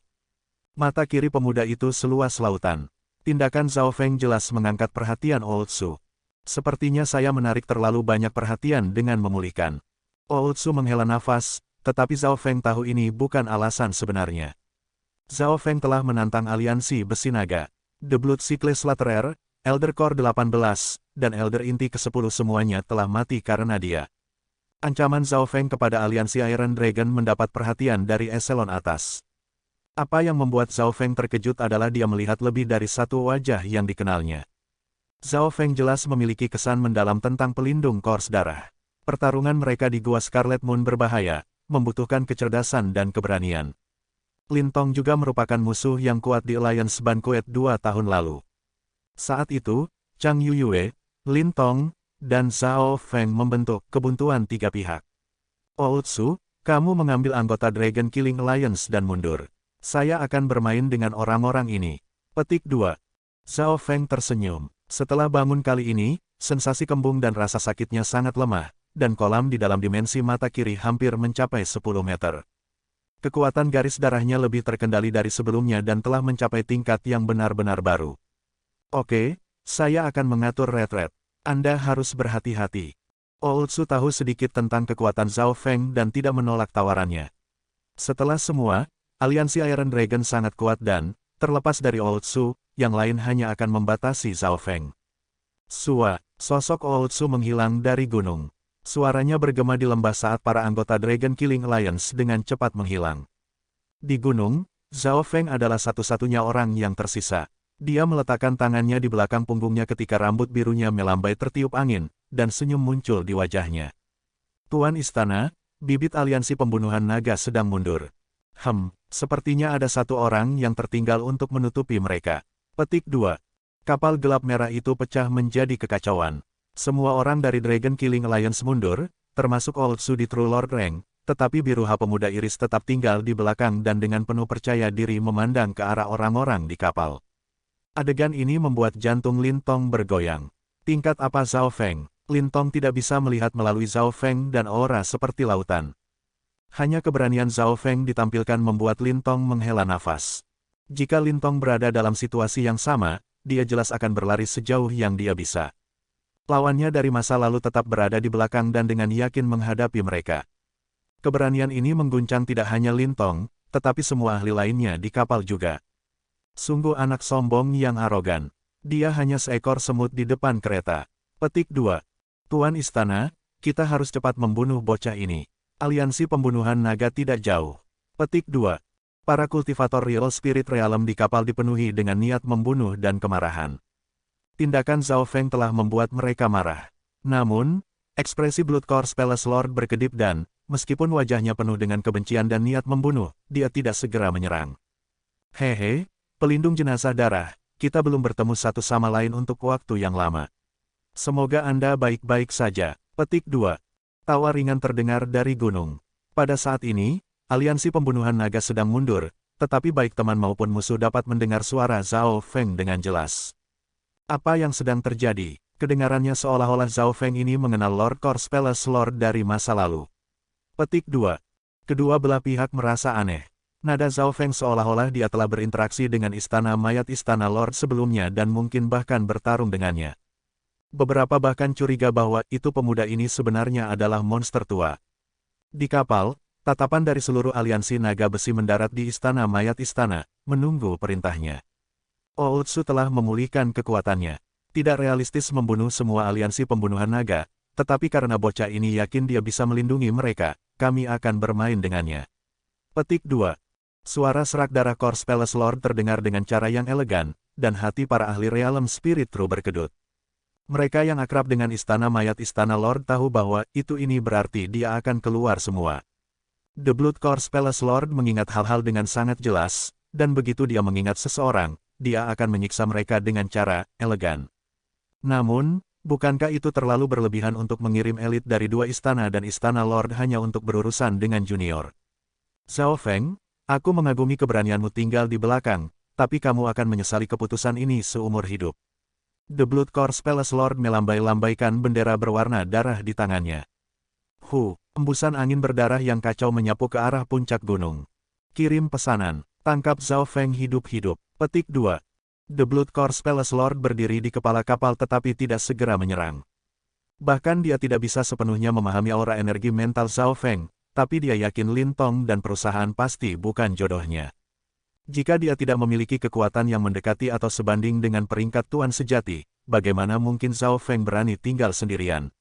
Mata kiri pemuda itu seluas lautan. Tindakan Zhao Feng jelas mengangkat perhatian Old Su. Sepertinya saya menarik terlalu banyak perhatian dengan memulihkan. Old Su menghela nafas. Tetapi Zhao Feng tahu ini bukan alasan sebenarnya. Zhao Feng telah menantang aliansi besi naga. The Blood Cycle Slaughterer, Elder Core 18, dan Elder Inti ke-10 semuanya telah mati karena dia. Ancaman Zhao Feng kepada aliansi Iron Dragon mendapat perhatian dari eselon atas. Apa yang membuat Zhao Feng terkejut adalah dia melihat lebih dari satu wajah yang dikenalnya. Zhao Feng jelas memiliki kesan mendalam tentang pelindung Course Darah. Pertarungan mereka di Gua Scarlet Moon berbahaya, membutuhkan kecerdasan dan keberanian. Lin Tong juga merupakan musuh yang kuat di Alliance Banquet 2 tahun lalu. Saat itu, Chang Yuyue, Lin Tong, dan Zhao Feng membentuk kebuntuan tiga pihak. Ootsu, kamu mengambil anggota Dragon Killing Alliance dan mundur. Saya akan bermain dengan orang-orang ini. Petik 2. Zhao Feng tersenyum. Setelah bangun kali ini, sensasi kembung dan rasa sakitnya sangat lemah, dan kolam di dalam dimensi mata kiri hampir mencapai 10 meter. Kekuatan garis darahnya lebih terkendali dari sebelumnya dan telah mencapai tingkat yang benar-benar baru. Oke, saya akan mengatur retret. Anda harus berhati-hati. Ootsu tahu sedikit tentang kekuatan Zhao Feng dan tidak menolak tawarannya. Setelah semua, aliansi Iron Dragon sangat kuat dan, terlepas dari Ootsu, yang lain hanya akan membatasi Zhao Feng. Sua, sosok Ootsu menghilang dari gunung. Suaranya bergema di lembah saat para anggota Dragon Killing Alliance dengan cepat menghilang. Di gunung, Zhao Feng adalah satu-satunya orang yang tersisa. Dia meletakkan tangannya di belakang punggungnya ketika rambut birunya melambai tertiup angin, dan senyum muncul di wajahnya. Tuan Istana, bibit aliansi pembunuhan naga sedang mundur. Sepertinya ada satu orang yang tertinggal untuk menutupi mereka. Petik 2. Kapal gelap merah itu pecah menjadi kekacauan. Semua orang dari Dragon Killing Alliance mundur, termasuk Ootsu di True Lord Rank, tetapi Biruha Pemuda Iris tetap tinggal di belakang dan dengan penuh percaya diri memandang ke arah orang-orang di kapal. Adegan ini membuat jantung Lin Tong bergoyang. Tingkat apa Zhao Feng? Lin Tong tidak bisa melihat melalui Zhao Feng dan aura seperti lautan. Hanya keberanian Zhao Feng ditampilkan membuat Lin Tong menghela nafas. Jika Lin Tong berada dalam situasi yang sama, dia jelas akan berlari sejauh yang dia bisa. Lawannya dari masa lalu tetap berada di belakang dan dengan yakin menghadapi mereka. Keberanian ini mengguncang tidak hanya Lin Tong, tetapi semua ahli lainnya di kapal juga. Sungguh anak sombong yang arogan. Dia hanya seekor semut di depan kereta. Petik 2. Tuan Istana, kita harus cepat membunuh bocah ini. Aliansi pembunuhan naga tidak jauh. Petik 2. Para kultivator Real Spirit Realm di kapal dipenuhi dengan niat membunuh dan kemarahan. Tindakan Zhao Feng telah membuat mereka marah. Namun, ekspresi Bloodcore Palace Lord berkedip dan, meskipun wajahnya penuh dengan kebencian dan niat membunuh, dia tidak segera menyerang. Hehe. Pelindung jenazah darah, kita belum bertemu satu sama lain untuk waktu yang lama. Semoga Anda baik-baik saja. Petik 2. Tawa ringan terdengar dari gunung. Pada saat ini, aliansi pembunuhan naga sedang mundur, tetapi baik teman maupun musuh dapat mendengar suara Zhao Feng dengan jelas. Apa yang sedang terjadi? Kedengarannya seolah-olah Zhao Feng ini mengenal Lord Corse Palace Lord dari masa lalu. Petik 2. Kedua belah pihak merasa aneh. Nada Zhao Feng seolah-olah dia telah berinteraksi dengan istana mayat istana Lord sebelumnya dan mungkin bahkan bertarung dengannya. Beberapa bahkan curiga bahwa itu pemuda ini sebenarnya adalah monster tua. Di kapal, tatapan dari seluruh aliansi naga besi mendarat di istana mayat istana, menunggu perintahnya. Ootsu telah memulihkan kekuatannya. Tidak realistis membunuh semua aliansi pembunuhan naga, tetapi karena bocah ini yakin dia bisa melindungi mereka, kami akan bermain dengannya. Petik 2. Suara serak darah Corse Palace Lord terdengar dengan cara yang elegan, dan hati para ahli Realm Spirit True berkedut. Mereka yang akrab dengan istana mayat istana Lord tahu bahwa itu ini berarti dia akan keluar semua. The Blood Corse Palace Lord mengingat hal-hal dengan sangat jelas, dan begitu dia mengingat seseorang, dia akan menyiksa mereka dengan cara elegan. Namun, bukankah itu terlalu berlebihan untuk mengirim elit dari dua istana dan istana Lord hanya untuk berurusan dengan junior? Zhao Feng, aku mengagumi keberanianmu tinggal di belakang, tapi kamu akan menyesali keputusan ini seumur hidup. The Blood Corse Palace Lord melambai-lambaikan bendera berwarna darah di tangannya. Embusan angin berdarah yang kacau menyapu ke arah puncak gunung. Kirim pesanan, tangkap Zhao Feng hidup-hidup. Petik 2. The Blood Corse Palace Lord berdiri di kepala kapal tetapi tidak segera menyerang. Bahkan dia tidak bisa sepenuhnya memahami aura energi mental Zhao Feng, tapi dia yakin Lin Tong dan perusahaan pasti bukan jodohnya. Jika dia tidak memiliki kekuatan yang mendekati atau sebanding dengan peringkat tuan sejati, bagaimana mungkin Zhao Feng berani tinggal sendirian?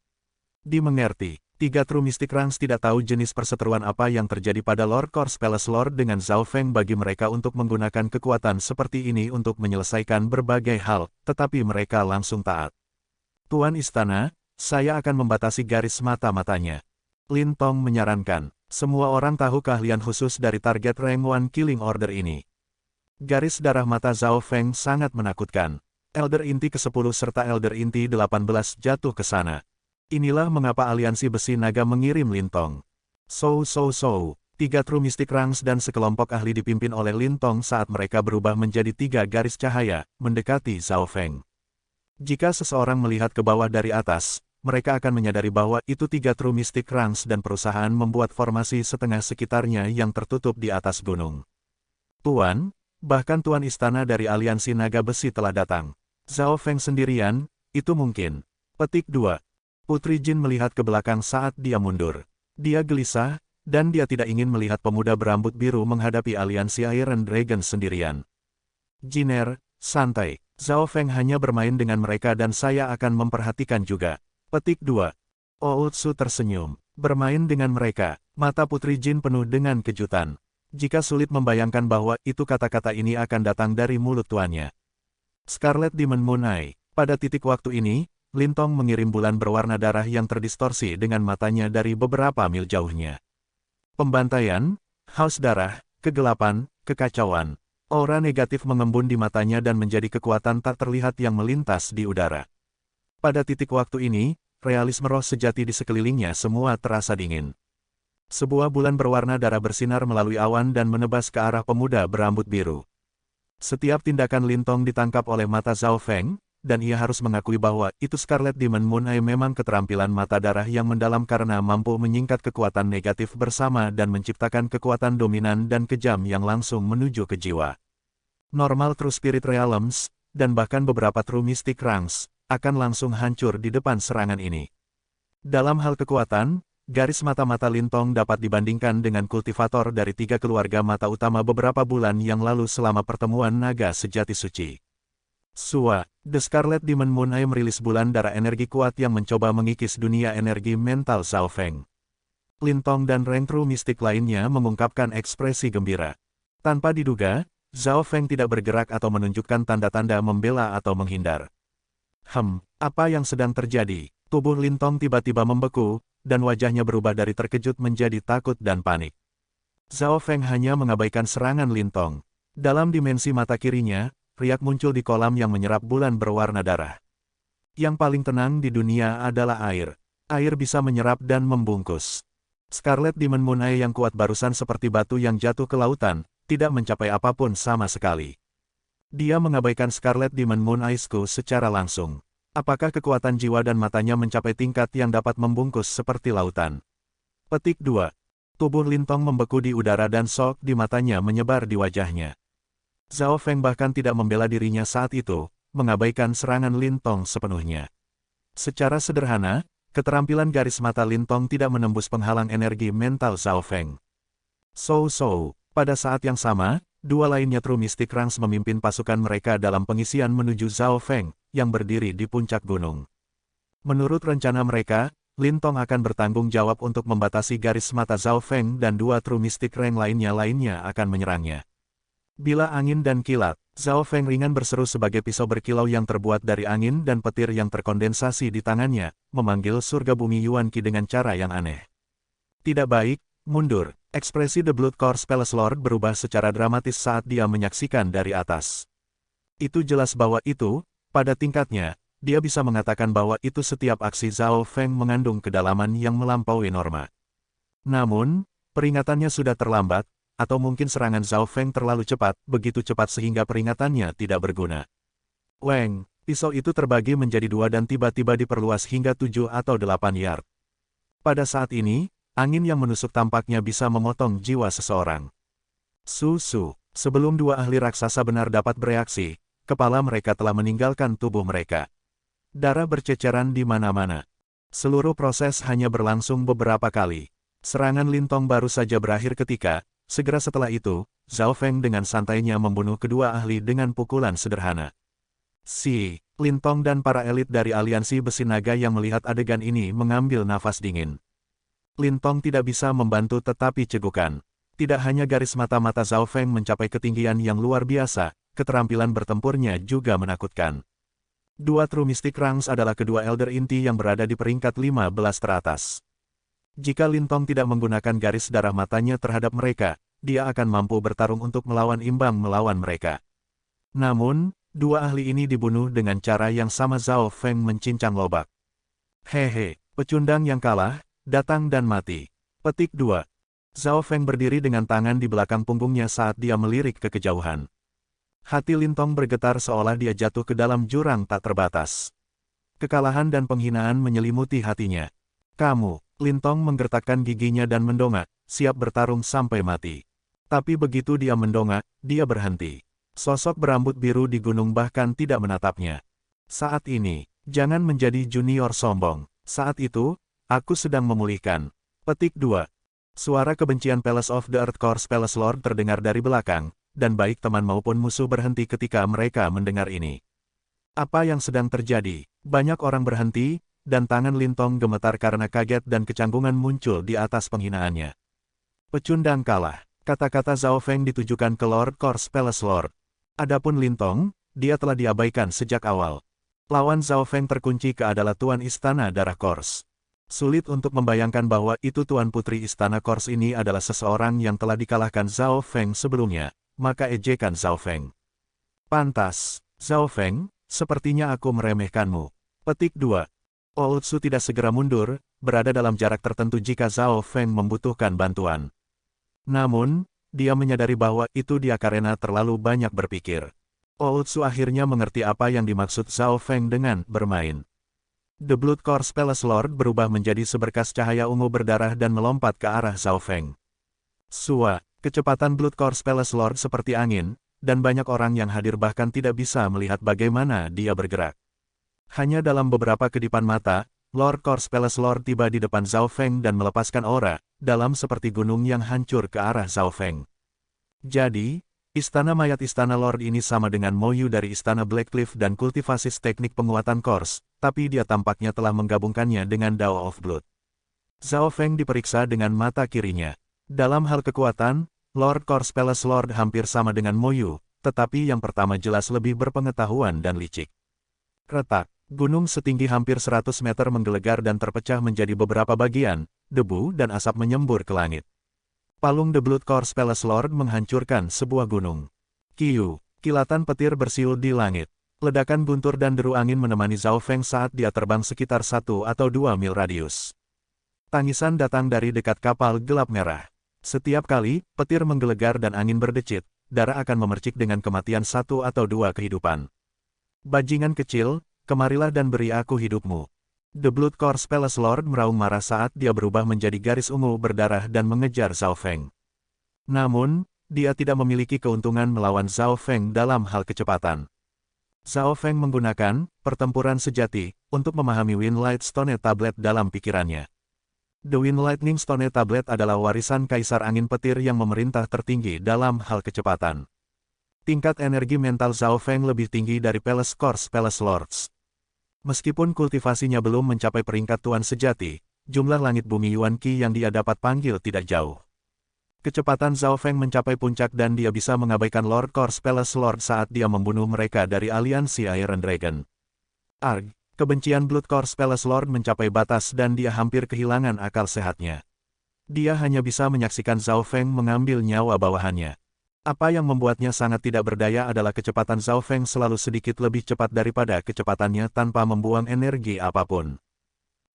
Dimengerti, 3 True Mystic Ranks tidak tahu jenis perseteruan apa yang terjadi pada Lord Corse Palace Lord dengan Zhao Feng bagi mereka untuk menggunakan kekuatan seperti ini untuk menyelesaikan berbagai hal, tetapi mereka langsung taat. Tuan Istana, saya akan membatasi garis mata-matanya. Lin Tong menyarankan, semua orang tahu keahlian khusus dari target Rank 1 Killing Order ini. Garis darah mata Zhao Feng sangat menakutkan. Elder Inti ke-10 serta Elder Inti 18 jatuh ke sana. Inilah mengapa aliansi besi naga mengirim Lintong. So, tiga True Mystic Ranks dan sekelompok ahli dipimpin oleh Lintong saat mereka berubah menjadi tiga garis cahaya, mendekati Zhao Feng. Jika seseorang melihat ke bawah dari atas, mereka akan menyadari bahwa itu tiga True Mystic Ranks dan perusahaan membuat formasi setengah sekitarnya yang tertutup di atas gunung. Tuan, bahkan Tuan Istana dari Aliansi Naga Besi telah datang. Zhao Feng sendirian, itu mungkin. Petik 2. Putri Jin melihat ke belakang saat dia mundur. Dia gelisah, dan dia tidak ingin melihat pemuda berambut biru menghadapi aliansi Iron Dragon sendirian. Jiner, santai. Zhao Feng hanya bermain dengan mereka dan saya akan memperhatikan juga. Petik 2. Ootsu tersenyum. Bermain dengan mereka. Mata Putri Jin penuh dengan kejutan. Jika sulit membayangkan bahwa itu kata-kata ini akan datang dari mulut tuannya. Scarlet Demon Moon Eye. Pada titik waktu ini, Lintong mengirim bulan berwarna darah yang terdistorsi dengan matanya dari beberapa mil jauhnya. Pembantaian, haus darah, kegelapan, kekacauan. Aura negatif mengembun di matanya dan menjadi kekuatan tak terlihat yang melintas di udara. Pada titik waktu ini, realisme roh sejati di sekelilingnya semua terasa dingin. Sebuah bulan berwarna darah bersinar melalui awan dan menebas ke arah pemuda berambut biru. Setiap tindakan Lintong ditangkap oleh mata Zhao Feng, dan ia harus mengakui bahwa itu Scarlet Demon Moon Eye memang keterampilan mata darah yang mendalam karena mampu menyingkat kekuatan negatif bersama dan menciptakan kekuatan dominan dan kejam yang langsung menuju ke jiwa. Normal True Spirit Realms, dan bahkan beberapa True Mystic Ranks, akan langsung hancur di depan serangan ini. Dalam hal kekuatan, garis mata-mata Lintong dapat dibandingkan dengan kultivator dari tiga keluarga mata utama beberapa bulan yang lalu selama pertemuan naga sejati suci. Sua, The Scarlet Demon Moon Eye merilis bulan darah energi kuat yang mencoba mengikis dunia energi mental Zhao Feng. Lintong dan rank True Mystic lainnya mengungkapkan ekspresi gembira. Tanpa diduga, Zhao Feng tidak bergerak atau menunjukkan tanda-tanda membela atau menghindar. Apa yang sedang terjadi? Tubuh Lintong tiba-tiba membeku, dan wajahnya berubah dari terkejut menjadi takut dan panik. Zhao Feng hanya mengabaikan serangan Lintong. Dalam dimensi mata kirinya, riak muncul di kolam yang menyerap bulan berwarna darah. Yang paling tenang di dunia adalah air. Air bisa menyerap dan membungkus. Scarlet Demon Moon Eye yang kuat barusan seperti batu yang jatuh ke lautan, tidak mencapai apapun sama sekali. Dia mengabaikan Scarlet Demon Moon Eye-ku secara langsung. Apakah kekuatan jiwa dan matanya mencapai tingkat yang dapat membungkus seperti lautan? Petik 2. Tubuh Lintong membeku di udara dan shock di matanya menyebar di wajahnya. Zhao Feng bahkan tidak membela dirinya saat itu, mengabaikan serangan Lintong sepenuhnya. Secara sederhana, keterampilan garis mata Lintong tidak menembus penghalang energi mental Zhao Feng. Pada saat yang sama, dua lainnya True Mystic Ranks memimpin pasukan mereka dalam pengisian menuju Zhao Feng, yang berdiri di puncak gunung. Menurut rencana mereka, Lintong akan bertanggung jawab untuk membatasi garis mata Zhao Feng dan dua True Mystic Rank lainnya akan menyerangnya. Bila angin dan kilat, Zhao Feng ringan berseru sebagai pisau berkilau yang terbuat dari angin dan petir yang terkondensasi di tangannya, memanggil surga bumi Yuan Qi dengan cara yang aneh. Tidak baik, mundur. Ekspresi The Blood Core Palace Lord berubah secara dramatis saat dia menyaksikan dari atas. Itu jelas bahwa itu, pada tingkatnya, dia bisa mengatakan bahwa itu setiap aksi Zhao Feng mengandung kedalaman yang melampaui norma. Namun, peringatannya sudah terlambat, atau mungkin serangan Zhao Feng terlalu cepat, begitu cepat sehingga peringatannya tidak berguna. Weng, pisau itu terbagi menjadi dua dan tiba-tiba diperluas hingga 7 atau 8 yard. Pada saat ini, angin yang menusuk tampaknya bisa memotong jiwa seseorang. Sebelum dua ahli raksasa benar dapat bereaksi, kepala mereka telah meninggalkan tubuh mereka. Darah berceceran di mana-mana. Seluruh proses hanya berlangsung beberapa kali. Serangan Lintong baru saja berakhir ketika, segera setelah itu, Zhao Feng dengan santainya membunuh kedua ahli dengan pukulan sederhana. Lintong dan para elit dari aliansi besi naga yang melihat adegan ini mengambil nafas dingin. Lintong tidak bisa membantu tetapi cegukan. Tidak hanya garis mata-mata Zhao Feng mencapai ketinggian yang luar biasa, keterampilan bertempurnya juga menakutkan. Dua True Mystic Ranks adalah kedua Elder Inti yang berada di peringkat 15 teratas. Jika Lintong tidak menggunakan garis darah matanya terhadap mereka, dia akan mampu bertarung untuk melawan imbang melawan mereka. Namun, Dua ahli ini dibunuh dengan cara yang sama. Zhao Feng mencincang lobak. Hehe, pecundang yang kalah, datang dan mati. Petik 2. Zhao Feng berdiri dengan tangan di belakang punggungnya saat dia melirik ke kejauhan. Hati Lintong bergetar seolah dia jatuh ke dalam jurang tak terbatas. Kekalahan dan penghinaan menyelimuti hatinya. Kamu, Lintong menggertakkan giginya dan mendongak, siap bertarung sampai mati. Tapi begitu dia mendongak, dia berhenti. Sosok berambut biru di gunung bahkan tidak menatapnya. Saat ini, jangan menjadi junior sombong. Saat itu, aku sedang memulihkan. Petik 2. Suara kebencian Palace of the Earth Course Palace Lord terdengar dari belakang, dan baik teman maupun musuh berhenti ketika mereka mendengar ini. Apa yang sedang terjadi? Banyak orang berhenti, dan tangan Lintong gemetar karena kaget dan kecanggungan muncul di atas penghinaannya. Pecundang kalah. Kata-kata Zhao Feng ditujukan ke Lord Course Palace Lord. Adapun Lintong, dia telah diabaikan sejak awal. Lawan Zhao Feng terkunci adalah Tuan Istana Darah Course. Sulit untuk membayangkan bahwa itu Tuan Putri Istana Course ini adalah seseorang yang telah dikalahkan Zhao Feng sebelumnya, maka ejekan Zhao Feng. Pantas, Zhao Feng, sepertinya aku meremehkanmu. Petik 2. Ootsu tidak segera mundur, berada dalam jarak tertentu jika Zhao Feng membutuhkan bantuan. Namun, dia menyadari bahwa itu dia karena terlalu banyak berpikir. Ootsu akhirnya mengerti apa yang dimaksud Zhao Feng dengan bermain. The Blood Course Palace Lord berubah menjadi seberkas cahaya ungu berdarah dan melompat ke arah Zhao Feng. Sua, kecepatan Blood Course Palace Lord seperti angin, dan banyak orang yang hadir bahkan tidak bisa melihat bagaimana dia bergerak. Hanya dalam beberapa kedipan mata, Lord Course Palace Lord tiba di depan Zhao Feng dan melepaskan aura, dalam seperti gunung yang hancur ke arah Zhao Feng. Jadi, istana mayat Istana Lord ini sama dengan Moyu dari Istana Blackcliff dan kultivasi teknik penguatan Course, tapi dia tampaknya telah menggabungkannya dengan Dao of Blood. Zhao Feng diperiksa dengan mata kirinya. Dalam hal kekuatan, Lord Course Palace Lord hampir sama dengan Moyu, tetapi yang pertama jelas lebih berpengetahuan dan licik. Retak, gunung setinggi hampir 100 meter menggelegar dan terpecah menjadi beberapa bagian, debu dan asap menyembur ke langit. Palung The Blood Course Palace Lord menghancurkan sebuah gunung. Kiu, kilatan petir bersiul di langit. Ledakan guntur dan deru angin menemani Zhao Feng saat dia terbang sekitar 1 atau 2 mil radius. Tangisan datang dari dekat kapal gelap merah. Setiap kali petir menggelegar dan angin berdecit, darah akan memercik dengan kematian 1 atau 2 kehidupan. Bajingan kecil, kemarilah dan beri aku hidupmu. The Blood Course Palace Lord meraung marah saat dia berubah menjadi garis ungu berdarah dan mengejar Zhao Feng. Namun, dia tidak memiliki keuntungan melawan Zhao Feng dalam hal kecepatan. Zhao Feng menggunakan pertempuran sejati untuk memahami Wind Light Stone Tablet dalam pikirannya. The Wind Lightning Stone Tablet adalah warisan Kaisar Angin Petir yang memerintah tertinggi dalam hal kecepatan. Tingkat energi mental Zhao Feng lebih tinggi dari Palace Course Palace Lords. Meskipun kultivasinya belum mencapai peringkat Tuan Sejati, jumlah langit bumi Yuan Qi yang dia dapat panggil tidak jauh. Kecepatan Zhao Feng mencapai puncak dan dia bisa mengabaikan Lord Course Palace Lord saat dia membunuh mereka dari aliansi Iron Dragon. Arg, kebencian Blood Course Palace Lord mencapai batas dan dia hampir kehilangan akal sehatnya. Dia hanya bisa menyaksikan Zhao Feng mengambil nyawa bawahannya. Apa yang membuatnya sangat tidak berdaya adalah kecepatan Zhao Feng selalu sedikit lebih cepat daripada kecepatannya tanpa membuang energi apapun.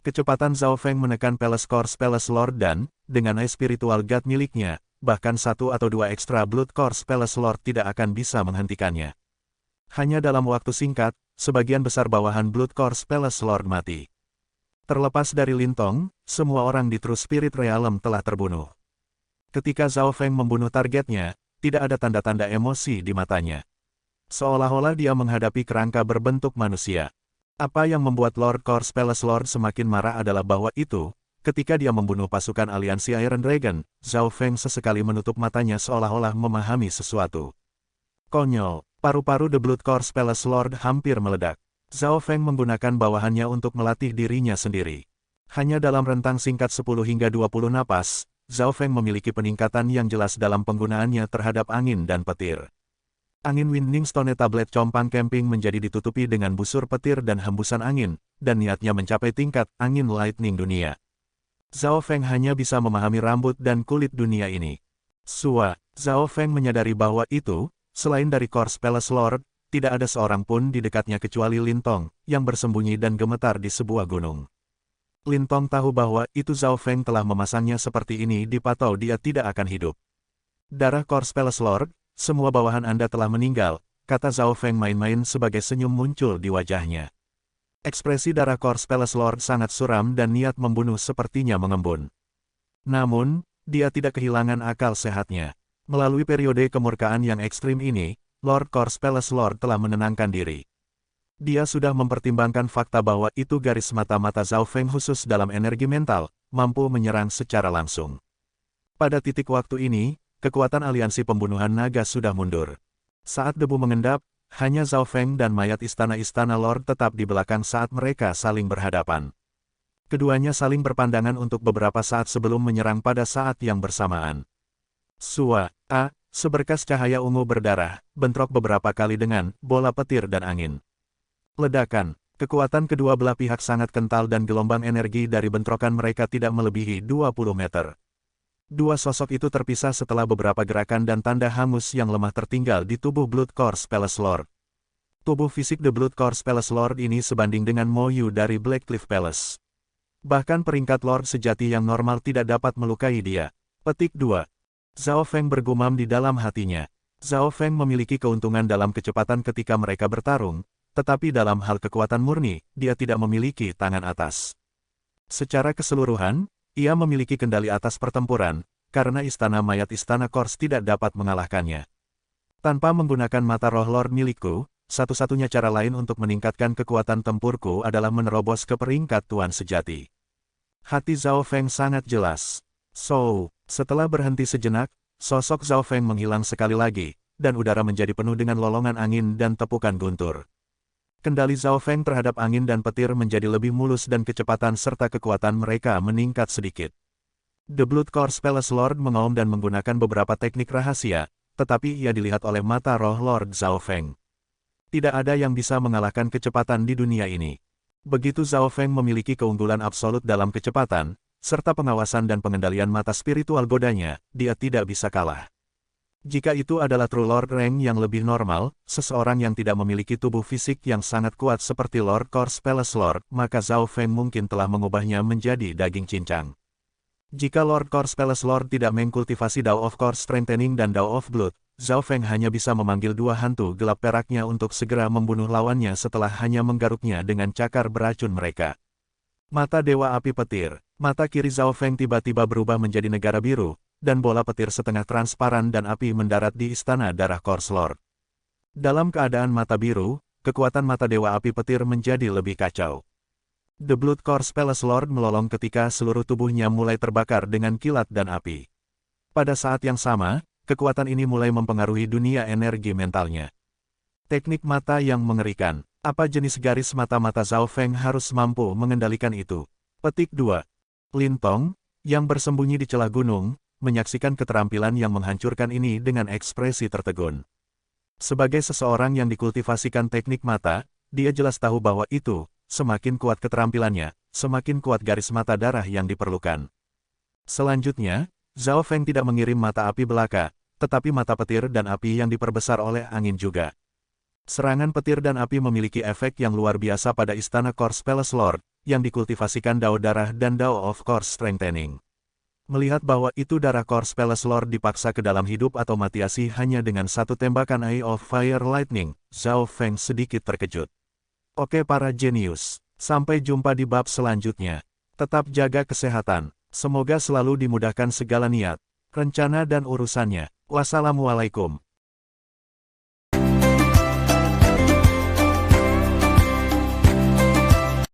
Kecepatan Zhao Feng menekan Palace Course Palace Lord dan, dengan eye spiritual god miliknya, bahkan 1 atau 2 ekstra Blood Course Palace Lord tidak akan bisa menghentikannya. Hanya dalam waktu singkat, sebagian besar bawahan Blood Course Palace Lord mati. Terlepas dari Lintong, semua orang di True Spirit Realm telah terbunuh. Ketika Zhao Feng membunuh targetnya, tidak ada tanda-tanda emosi di matanya. Seolah-olah dia menghadapi kerangka berbentuk manusia. Apa yang membuat Lord Course Palace Lord semakin marah adalah bahwa itu, ketika dia membunuh pasukan aliansi Iron Dragon, Zhao Feng sesekali menutup matanya seolah-olah memahami sesuatu. Konyol, paru-paru The Blood Course Palace Lord hampir meledak. Zhao Feng menggunakan bawahannya untuk melatih dirinya sendiri. Hanya dalam rentang singkat 10 hingga 20 napas, Zhao Feng memiliki peningkatan yang jelas dalam penggunaannya terhadap angin dan petir. Angin Winding Stone Tablet compang camping menjadi ditutupi dengan busur petir dan hembusan angin, dan niatnya mencapai tingkat angin lightning dunia. Zhao Feng hanya bisa memahami rambut dan kulit dunia ini. Sua, Zhao Feng menyadari bahwa itu, selain dari Course Palace Lord, tidak ada seorang pun di dekatnya kecuali Lintong, yang bersembunyi dan gemetar di sebuah gunung. Lintong tahu bahwa itu Zhao Feng telah memasangnya seperti ini di patau dia tidak akan hidup. Darah Corpse Palace Lord, semua bawahan Anda telah meninggal, kata Zhao Feng main-main sebagai senyum muncul di wajahnya. Ekspresi darah Corpse Palace Lord sangat suram dan niat membunuh sepertinya mengembun. Namun, dia tidak kehilangan akal sehatnya. Melalui periode kemurkaan yang ekstrim ini, Lord Corpse Palace Lord telah menenangkan diri. Dia sudah mempertimbangkan fakta bahwa itu garis mata-mata Zhao Feng khusus dalam energi mental, mampu menyerang secara langsung. Pada titik waktu ini, kekuatan aliansi pembunuhan naga sudah mundur. Saat debu mengendap, hanya Zhao Feng dan mayat istana-istana Lord tetap di belakang saat mereka saling berhadapan. Keduanya saling berpandangan untuk beberapa saat sebelum menyerang pada saat yang bersamaan. Seberkas cahaya ungu berdarah, bentrok beberapa kali dengan bola petir dan angin. Ledakan, kekuatan kedua belah pihak sangat kental dan gelombang energi dari bentrokan mereka tidak melebihi 20 meter. Dua sosok itu terpisah setelah beberapa gerakan dan tanda hangus yang lemah tertinggal di tubuh Blood Corpse Palace Lord. Tubuh fisik The Blood Corpse Palace Lord ini sebanding dengan Mo Yu dari Blackcliff Palace. Bahkan peringkat Lord sejati yang normal tidak dapat melukai dia. Petik 2. Zhao Feng bergumam di dalam hatinya. Zhao Feng memiliki keuntungan dalam kecepatan ketika mereka bertarung, tetapi dalam hal kekuatan murni, dia tidak memiliki tangan atas. Secara keseluruhan, ia memiliki kendali atas pertempuran, karena istana mayat istana Corpse tidak dapat mengalahkannya. Tanpa menggunakan mata roh Lord milikku, satu-satunya cara lain untuk meningkatkan kekuatan tempurku adalah menerobos ke peringkat Tuan sejati. Hati Zhao Feng sangat jelas. Setelah berhenti sejenak, sosok Zhao Feng menghilang sekali lagi, dan udara menjadi penuh dengan lolongan angin dan tepukan guntur. Kendali Zhao Feng terhadap angin dan petir menjadi lebih mulus dan kecepatan serta kekuatan mereka meningkat sedikit. The Blood Corpse Palace Lord mengaum dan menggunakan beberapa teknik rahasia, tetapi ia dilihat oleh mata roh Lord Zhao Feng. Tidak ada yang bisa mengalahkan kecepatan di dunia ini. Begitu Zhao Feng memiliki keunggulan absolut dalam kecepatan, serta pengawasan dan pengendalian mata spiritual godanya, dia tidak bisa kalah. Jika itu adalah True Lord rank yang lebih normal, seseorang yang tidak memiliki tubuh fisik yang sangat kuat seperti Lord Corpse Palace Lord, maka Zhao Feng mungkin telah mengubahnya menjadi daging cincang. Jika Lord Corpse Palace Lord tidak mengkultivasi Dao of Corpse Strengthening dan Dao of Blood, Zhao Feng hanya bisa memanggil dua hantu gelap peraknya untuk segera membunuh lawannya setelah hanya menggaruknya dengan cakar beracun mereka. Mata Dewa Api Petir, mata kiri Zhao Feng tiba-tiba berubah menjadi negara biru, dan bola petir setengah transparan dan api mendarat di istana darah Corpse Lord. Dalam keadaan mata biru, kekuatan mata Dewa Api Petir menjadi lebih kacau. The Blood Corpse Palace Lord melolong ketika seluruh tubuhnya mulai terbakar dengan kilat dan api. Pada saat yang sama, kekuatan ini mulai mempengaruhi dunia energi mentalnya. Teknik mata yang mengerikan. Apa jenis garis mata-mata Zhao Feng harus mampu mengendalikan itu? Petik 2. Lintong, yang bersembunyi di celah gunung, menyaksikan keterampilan yang menghancurkan ini dengan ekspresi tertegun. Sebagai seseorang yang dikultivasikan teknik mata, dia jelas tahu bahwa itu, semakin kuat keterampilannya, semakin kuat garis mata darah yang diperlukan. Selanjutnya, Zhao Feng tidak mengirim mata api belaka, tetapi mata petir dan api yang diperbesar oleh angin juga. Serangan petir dan api memiliki efek yang luar biasa pada istana Corpse Palace Lord, yang dikultivasikan Dao darah dan Dao of Corpse Strengthening. Melihat bahwa itu darah Corpse Palace Lord dipaksa ke dalam hidup atau mati asih hanya dengan satu tembakan Eye of Fire Lightning, Zhao Feng sedikit terkejut. Oke para jenius, sampai jumpa di bab selanjutnya. Tetap jaga kesehatan, semoga selalu dimudahkan segala niat, rencana dan urusannya. Wassalamualaikum.